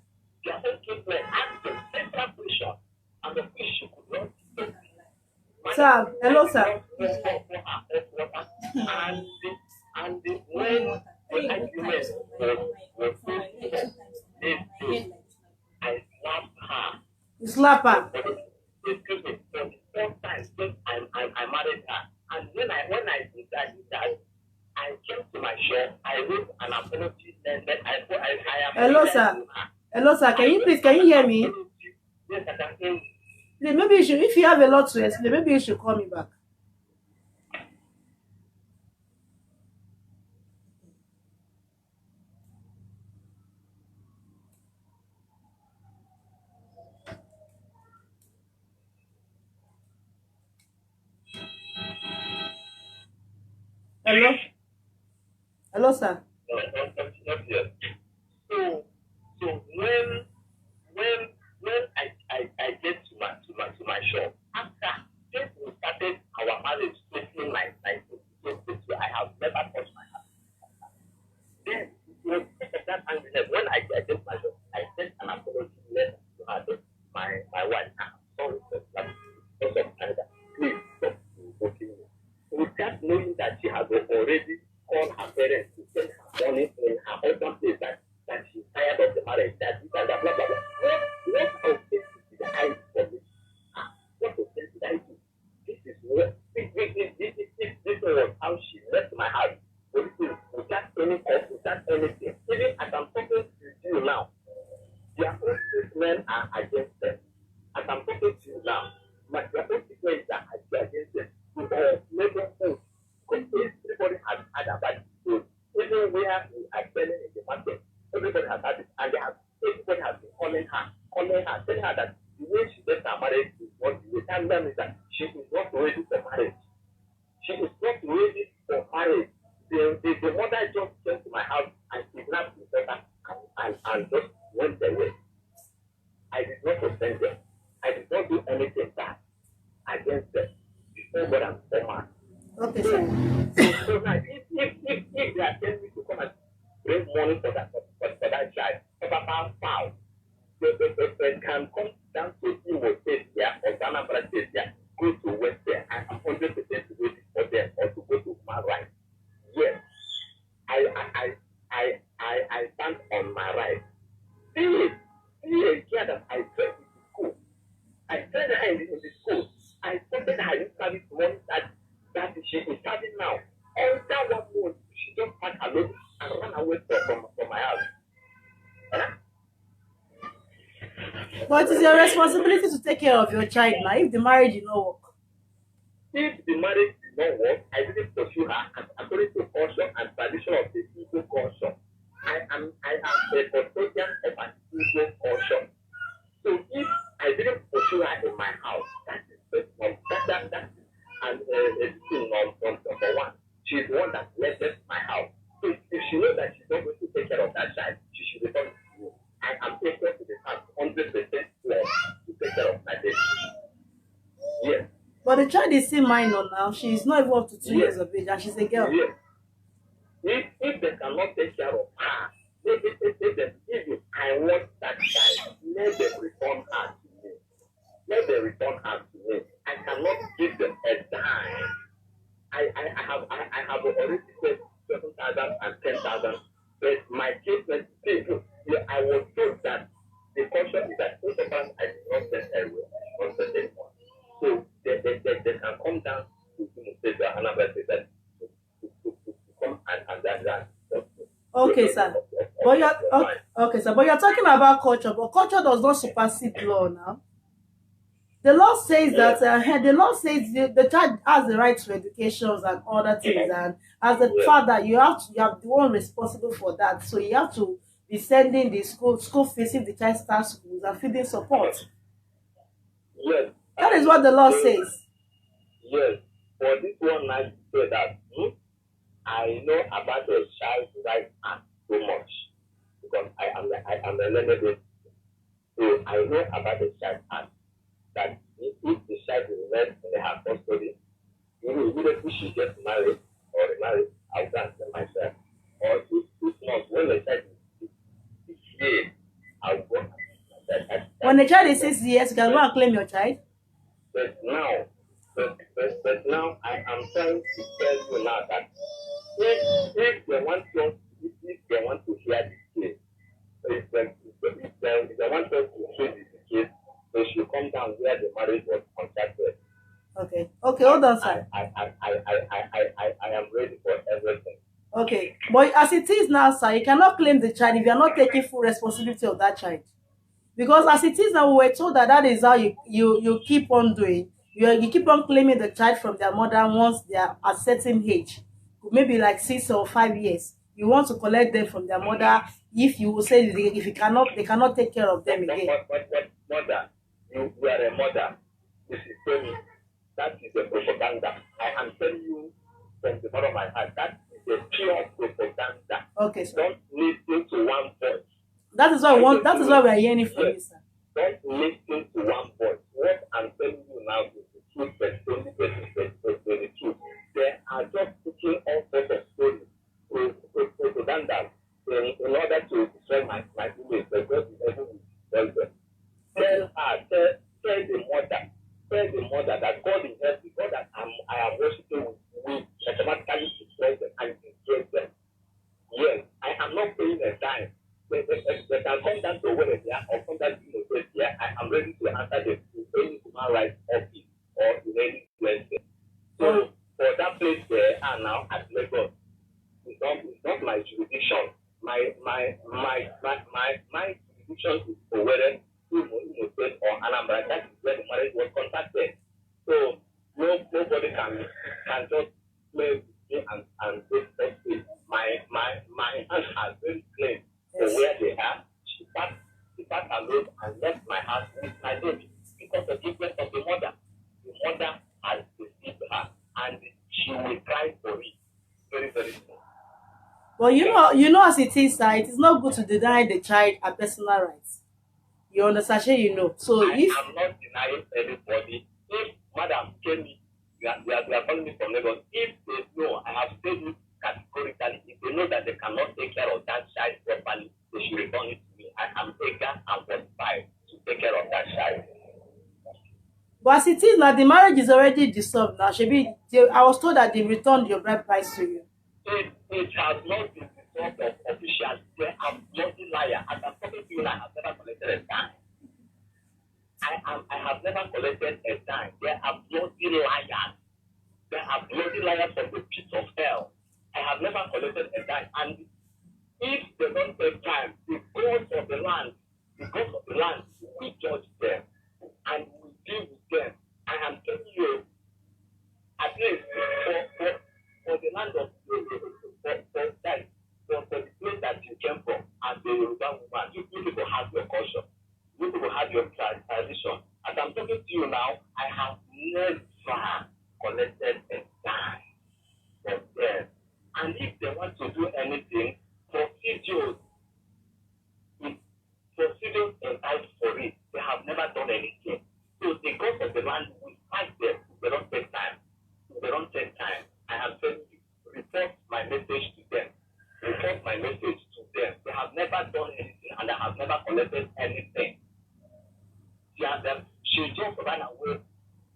Their own great men asked them several questions, and the fish she could not see. Sir, hello, sir. And when argument was I slapped her. You slap her. Excuse me, for the first time since I married her. And when I did that, I came to my shop, I wrote an apology, and then I Hello, sir. Hello, sir. Can you hear me? Yes, I can hear you. Please, maybe you should, if you have a lot to explain, maybe you should call me back. Hello? Hello, sir. Not yet. So when I get to my shop, after since we started our marriage 2019, I have never touched my house. Then it was because of that angriness. When I get to my shop, I sent an apology letter to her, my wife. I'm sorry for that because of anger. Please stop provoking me. Without knowing that she has already called her parents to send her money in her husband's place that she's tired of the marriage, that this and that, blah, blah, blah. What offense did I do for me? What offense did I do? This is what, this was how she left my house. Without any cause, without anything. Even as I'm talking to you now, their own statements are against them. As I'm talking to you now, their own statements are against them. Neighborhood, because everybody has had a bad food. Even where we are selling in the market, everybody has had it, and everybody has been calling her, telling her that the way she gets her marriage is what the time is that she is not ready for marriage. She is not ready for marriage. The mother just came to my house and kidnapped the daughter and just went away. I did not offend them. I did not do anything bad against them. Before God and before man. Okay, sir. So now, if they are telling me to come and raise money for that child, foul, they can come down to Imo State here or Anambra State here, go to West there, and I'm 100% ready for them, or to go to my right. Yes, I stand on my right. See a girl that I trained in the school. I trained her in the school. I started her in service money that she is serving now. Under 1 month, she just packed her load and ran away from my house. Huh? But it's your responsibility to take care of your child now if the marriage did not work. If the marriage did not work, I didn't pursue her according to culture and tradition of the Igbo culture. I am a custodian of an Igbo culture. So if I didn't pursue her in my house, that is that and number one. She's the one that left my house. So if she knows that she's not going to take care of that child, she should return to me. I am taken to the house 100% to take care of my baby. Yes. But the child is still minor now. She is not even up to 2 years of age, and she's a girl. Yes. If they cannot take care of her, if I want that child, let them return her to me. Let them return her to me. I cannot give them a dime. I have already said 7,000 and 10,000, but my case people, I was told that the question is that most of us I did not send away, so they can come down to another state to come and that. Okay, sir. But you're talking about culture, but culture does not supersede law now. The law says that the law says the child has the right to education and other things, and as a father, you have the one responsible for that. So you have to be sending the school fees if the child starts schools and feeding support. Yes. That is what the law says. Yes. For this one, I say that I know about the child's right act so much because I am a learned. So I know about the child act that if the child is left in her custody, immediately she gets married or remarried, I'll go and tell myself. Or if not, when the child is here, I'll go and tell myself. When the child is 6 years, you can go and claim your child. But now I am trying to tell you now that if they want to hear the case, if they want us to hear the case, they should come down where the marriage was contracted. Okay, hold on, sir. I am ready for everything. Okay, but as it is now, sir, you cannot claim the child if you are not taking full responsibility of that child. Because as it is now, we were told that is how you keep on doing. You keep on claiming the child from their mother once they are at a certain age, maybe like 6 or 5 years. You want to collect them from their mother if you say if you cannot, they cannot take care of them again. But mother, you are a mother. This is telling that is a propaganda. I am telling you from the bottom of my heart that is a pure propaganda. Okay, sir. Don't listen to one voice. That is what we want. That is what we are hearing from you, sir. Don't listen to one voice. What I'm telling you now is the truth, the truth. They are just putting all sorts of stories propaganda in order to destroy my image. But God is able to tell them. Tell the mother that God is helping, God that I am worshiping will automatically destroy them and destroy them. Yes, I am not paying a dime. They can come down to where they are or come down to the place here. I am ready to answer them to any human rights office or to any place. So for that place where I am now at Lagos, it's not my jurisdiction. My jurisdiction is for whether Imo State or Anambra. That is where the marriage was contacted. So nobody can just play and say my aunt has been claimed for where they are. She packed alone and left my house with my baby because of the difference of the mother. The mother has deceived her and she will cry for it very, very soon. Well, you know, as it is, it is not good to deny the child a personal rights. You understand? You know. So I am not denying anybody. If Madam Kenny, you are calling me from Lagos. If they know, I have said it categorically. If they know that they cannot take care of that child properly, they should return it to me. I am eager and qualified to take care of that child. But as it is now, the marriage is already dissolved now. I was told that they returned your bride price to you. It has not been dissolved officially. They are bloody liars. As I'm talking to you now, I have never collected a dime. I have never collected a dime. They are bloody liars. They are bloody liars from the pit of hell. I have never collected a dime. And if they don't take time, the gods of the land will judge them and will deal with them. I am telling you, at least for the land of for the place that you came from and the Yoruba woman, you people have your culture. You people have your tradition. As I'm talking to you now, I have never collected a dime from them. And if they want to do anything, procedures entitled for it. They have never done anything. So the gods of the land will fight them if they don't take time. If they don't take time, I have said, report my message to them. Report my message to them. They have never done anything and I have never collected anything. She just ran away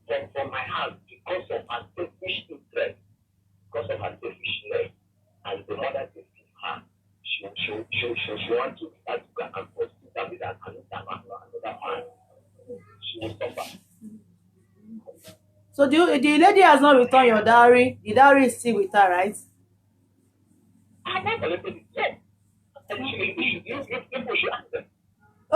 from my house because of her selfish interest, because of her selfishness, and the mother deceived her. She wants to start to go and pursue her with another man. She will suffer. So the lady has not returned your dowry. The dowry is still with her, right? I have not collected it yet. You should ask them.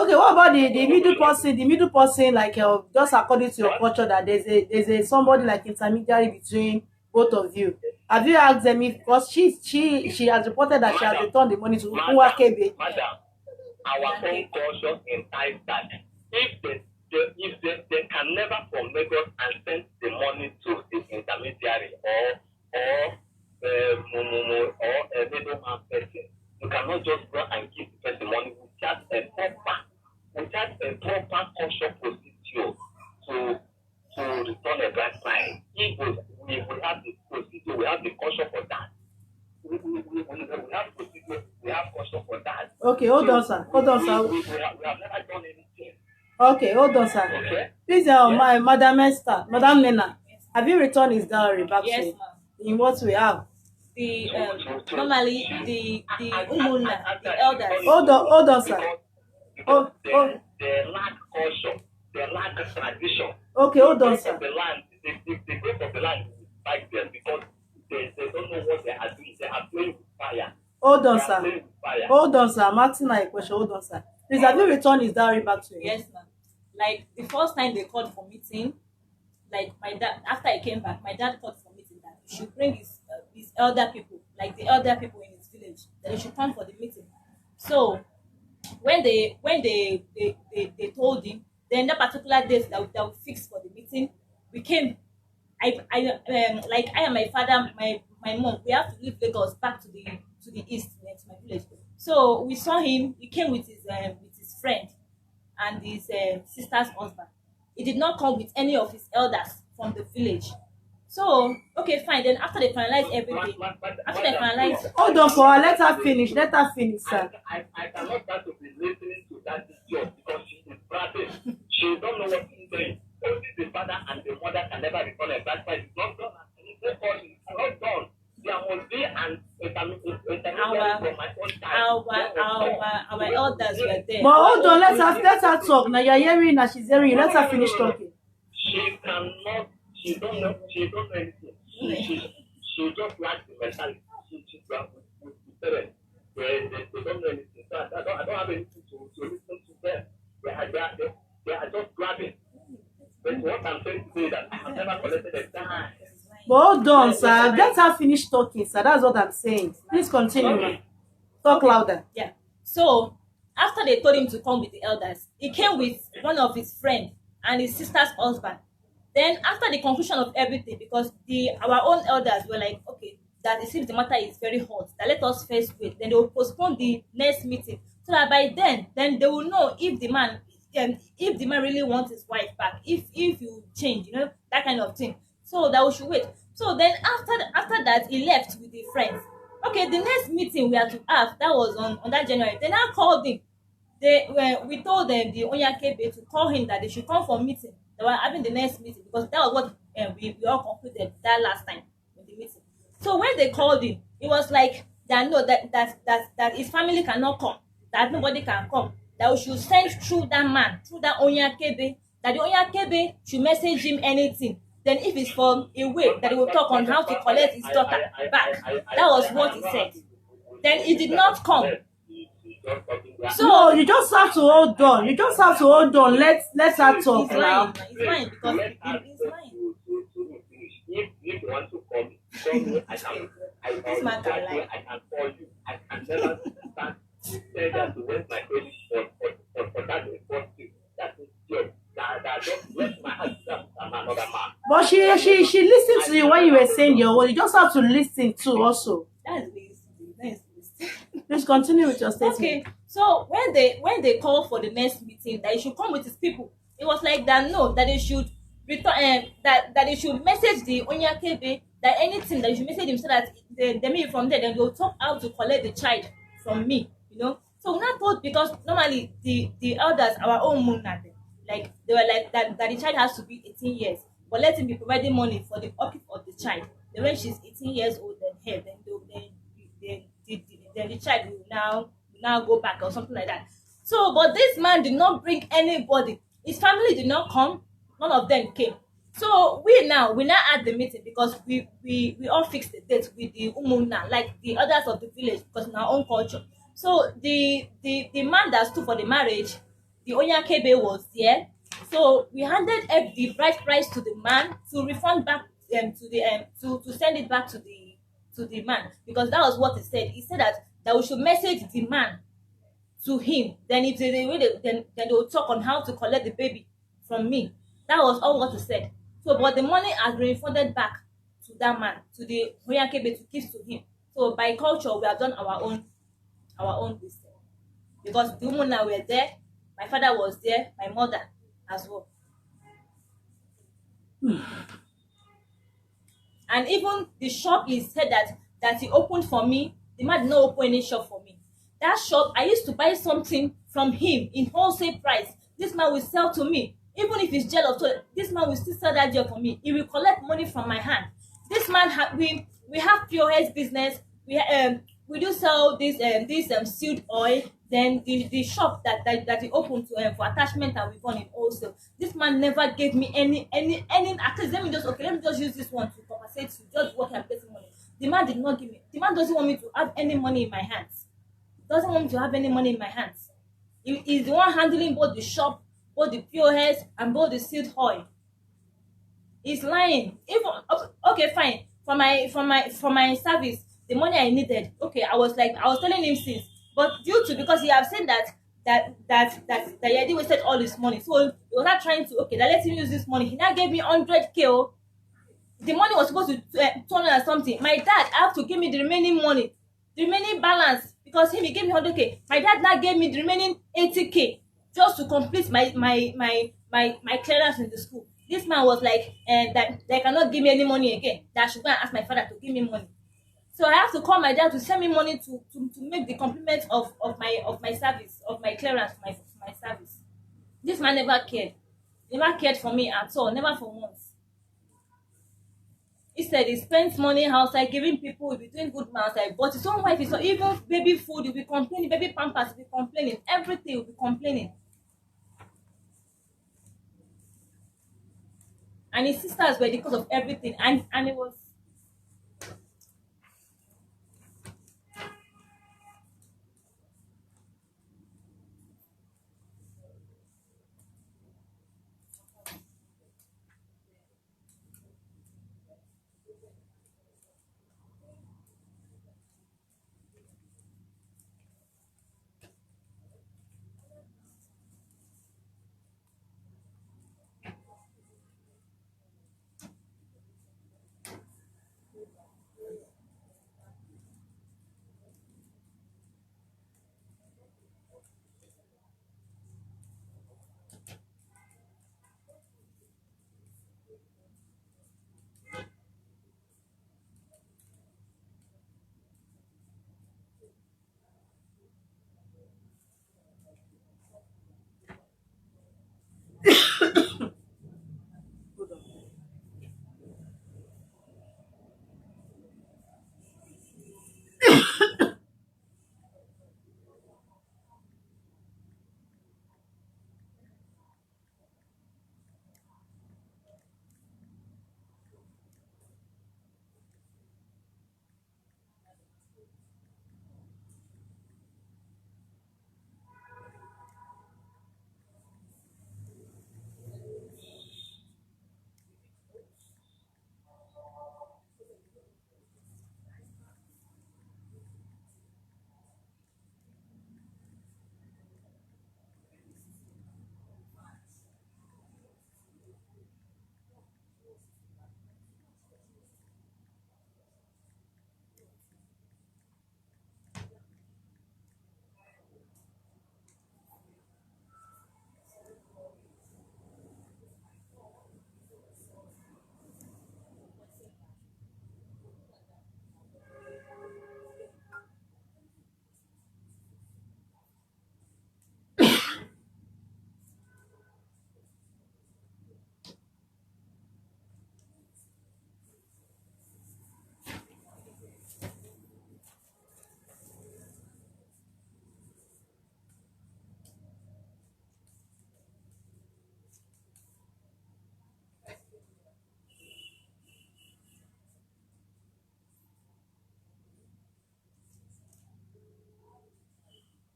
Okay, what about the middle person? The middle person, like just according to your culture, that there's a somebody like intermediary between both of you. Have you asked them if, because she has reported that she has returned the money to Nwakebe? Madam, our own culture implies that if they can never from Lagos and send the money to the intermediary or a middleman person, you cannot just go and give the person money without a proper culture procedure to return a black sign. If we have the procedure, we have the culture for that. We have procedure, we have culture for that. Okay, hold on, sir. Hold on, sir. We have never done anything. Okay, hold on, sir. Okay. Please, my Madam Esther, Madam Nena, have you returned his dowry back to Yes, him? ma'am. In what we have? The normally the umuna, the elders. Hold on, sir. Because they lack culture, they lack tradition. Okay, hold on, The sir. growth of the land is like them because they don't know what they are doing. They are playing with fire. Hold on, They are sir. playing with fire. Hold on, sir. I'm asking a question. Hold on, sir. Please, have you returned his dowry back to him? Yes, ma'am. Like the first time they called for meeting, like my dad, after I came back, my dad called for meeting that he should bring his elder people, like the elder people in his village, that they should come for the meeting. So when they told him, then that particular date that we fixed for the meeting, we came. Like I and my father, my mom, we have to leave Lagos back to the east, next to my village. So we saw him. He came with his friend and his sister's husband. He did not come with any of his elders from the village. So okay, fine. Then after they finalized everything, after they finalized, Hold on for her. Let her finish. Let her finish, sir. I cannot start to be listening to that job because she is bragging. She don't know what she's doing. Only the father and the mother can never return a black child. It's not done. It's not done. There must be an intermediary from my own time. our elders were there. But hold on. Let her talk. Now you're hearing her. She's hearing you. Let her finish talking. She cannot. She don't know anything. She just lacks the mentality. She's with the parents. They don't know anything. So I don't have anything to listen to them. They are just grabbing. But what I'm saying to you is that I have never collected a dime. But hold on, sir. Let her finish talking, sir. That's what I'm saying. Please continue. Okay. Talk louder. Yeah. So after they told him to come with the elders, he came with one of his friends and his sister's husband. Then after the conclusion of everything, because our own elders were like, okay, that it seems the matter is very hot, that let us first wait. Then they will postpone the next meeting so that by then they will know if the man really wants his wife back, if you change, that kind of thing. So that we should wait. So then after that, he left with the friends. Okay, the next meeting we had to have, that was on that January. They now called him. We told them, the Onyakebe, to call him that they should come for meeting. They were having the next meeting because that was what we all concluded that last time in the meeting. So when they called him, it was like that no, that his family cannot come, that nobody can come, that we should send through that man, through that Onyakebe, that the Onyakebe should message him anything. Then if it's from a way that he will talk on how to collect his daughter back. That was what he said. Then he did not come. So no, you just have to hold on. You just have to hold on. Let her talk. He's lying. He's lying because he's lying. If you want to call me, I can call you. I can never stand there to waste my credit for that report. That is job. That just waste my heart from another man. But she listened to you when you were saying your word. You just have to listen too also. That's listening. Please continue with your statement. Okay, so when they call for the next meeting that he should come with his people, it was like that. No, that they should return, that they should message the Onyakebe, that anything that you should message him so that they meet from there. Then they'll talk how to collect the child from me. So we're not told because normally the elders, our own Muna, like they were like that the child has to be 18 years, but let him be providing money for the upkeep of the child. Then when she's 18 years old, then the child will now go back or something like that. So, but this man did not bring anybody. His family did not come. None of them came. So we now at the meeting because we all fixed the date with the Umuna, like the others of the village, because in our own culture. So the man that stood for the marriage, the Onyakebe was there. So we handed the bride price to the man to refund back to the to send it back to the man, because that was what he said. He said that we should message the man to him. Then if then they will talk on how to collect the baby from me. That was all what he said. So but the money has been refunded back to that man, to the Onyakebe, to give to him. So by culture, we have done our own business, because the woman now were there, my father was there, my mother as well. And even the shop he said that he opened for me, the man did not open any shop for me. That shop, I used to buy something from him in wholesale price. This man will sell to me. Even if it's gel or so, this man will still sell that gel for me. He will collect money from my hand. This man we have POS business. We do sell this sealed oil. Then the shop that he opened to for attachment that we run in wholesale. This man never gave me any at least let me just use this one to compensate to just work and getting money. The man did not give me. The man doesn't want me to have any money in my hands. Doesn't want me to have any money in my hands. He's the one handling both the shop, both the POS, and both the sealed oil. He's lying. Even okay, fine. For my service, the money I needed. Okay, I was telling him since, but because he have said that he already wasted all his money, so he was not trying to that let him use this money. He now gave me 100K. The money was supposed to 200 and something. My dad have to give me the remaining money, the remaining balance, because he gave me 100K. My dad now gave me the remaining 80K just to complete my clearance in the school. This man was like, that they cannot give me any money again. That I should go and ask my father to give me money. So I have to call my dad to send me money to make the complement of my service, of my clearance for my service. This man never cared for me at all, never for once. Instead, he spends money outside, giving people, he'll be doing good man outside. But his own wife is not, even baby food, he'll be complaining, baby pampers, he'll be complaining, everything he'll be complaining. And his sisters were the cause of everything. And it was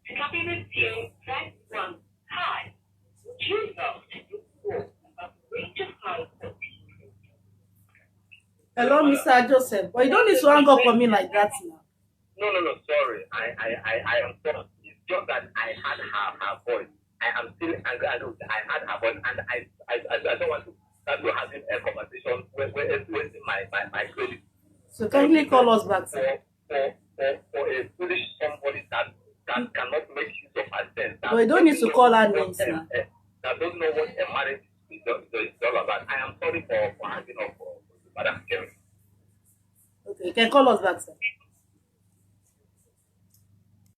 To copy this tune, press 1. Hi. Hello, Mr. Joseph. But you don't need to hang up on me like that now. No, sorry. I am sorry. It's just that I had her voice. I am still angry. I know I had her voice, and I don't want to start to having a conversation where it's wasting my credit. So kindly call us back, sir. For a foolish somebody that cannot make use of her sense. But you don't need to call her names now. That doesn't know what a marriage is all about. I am sorry for having up for Madam Kevin. Okay, you can call us back, sir.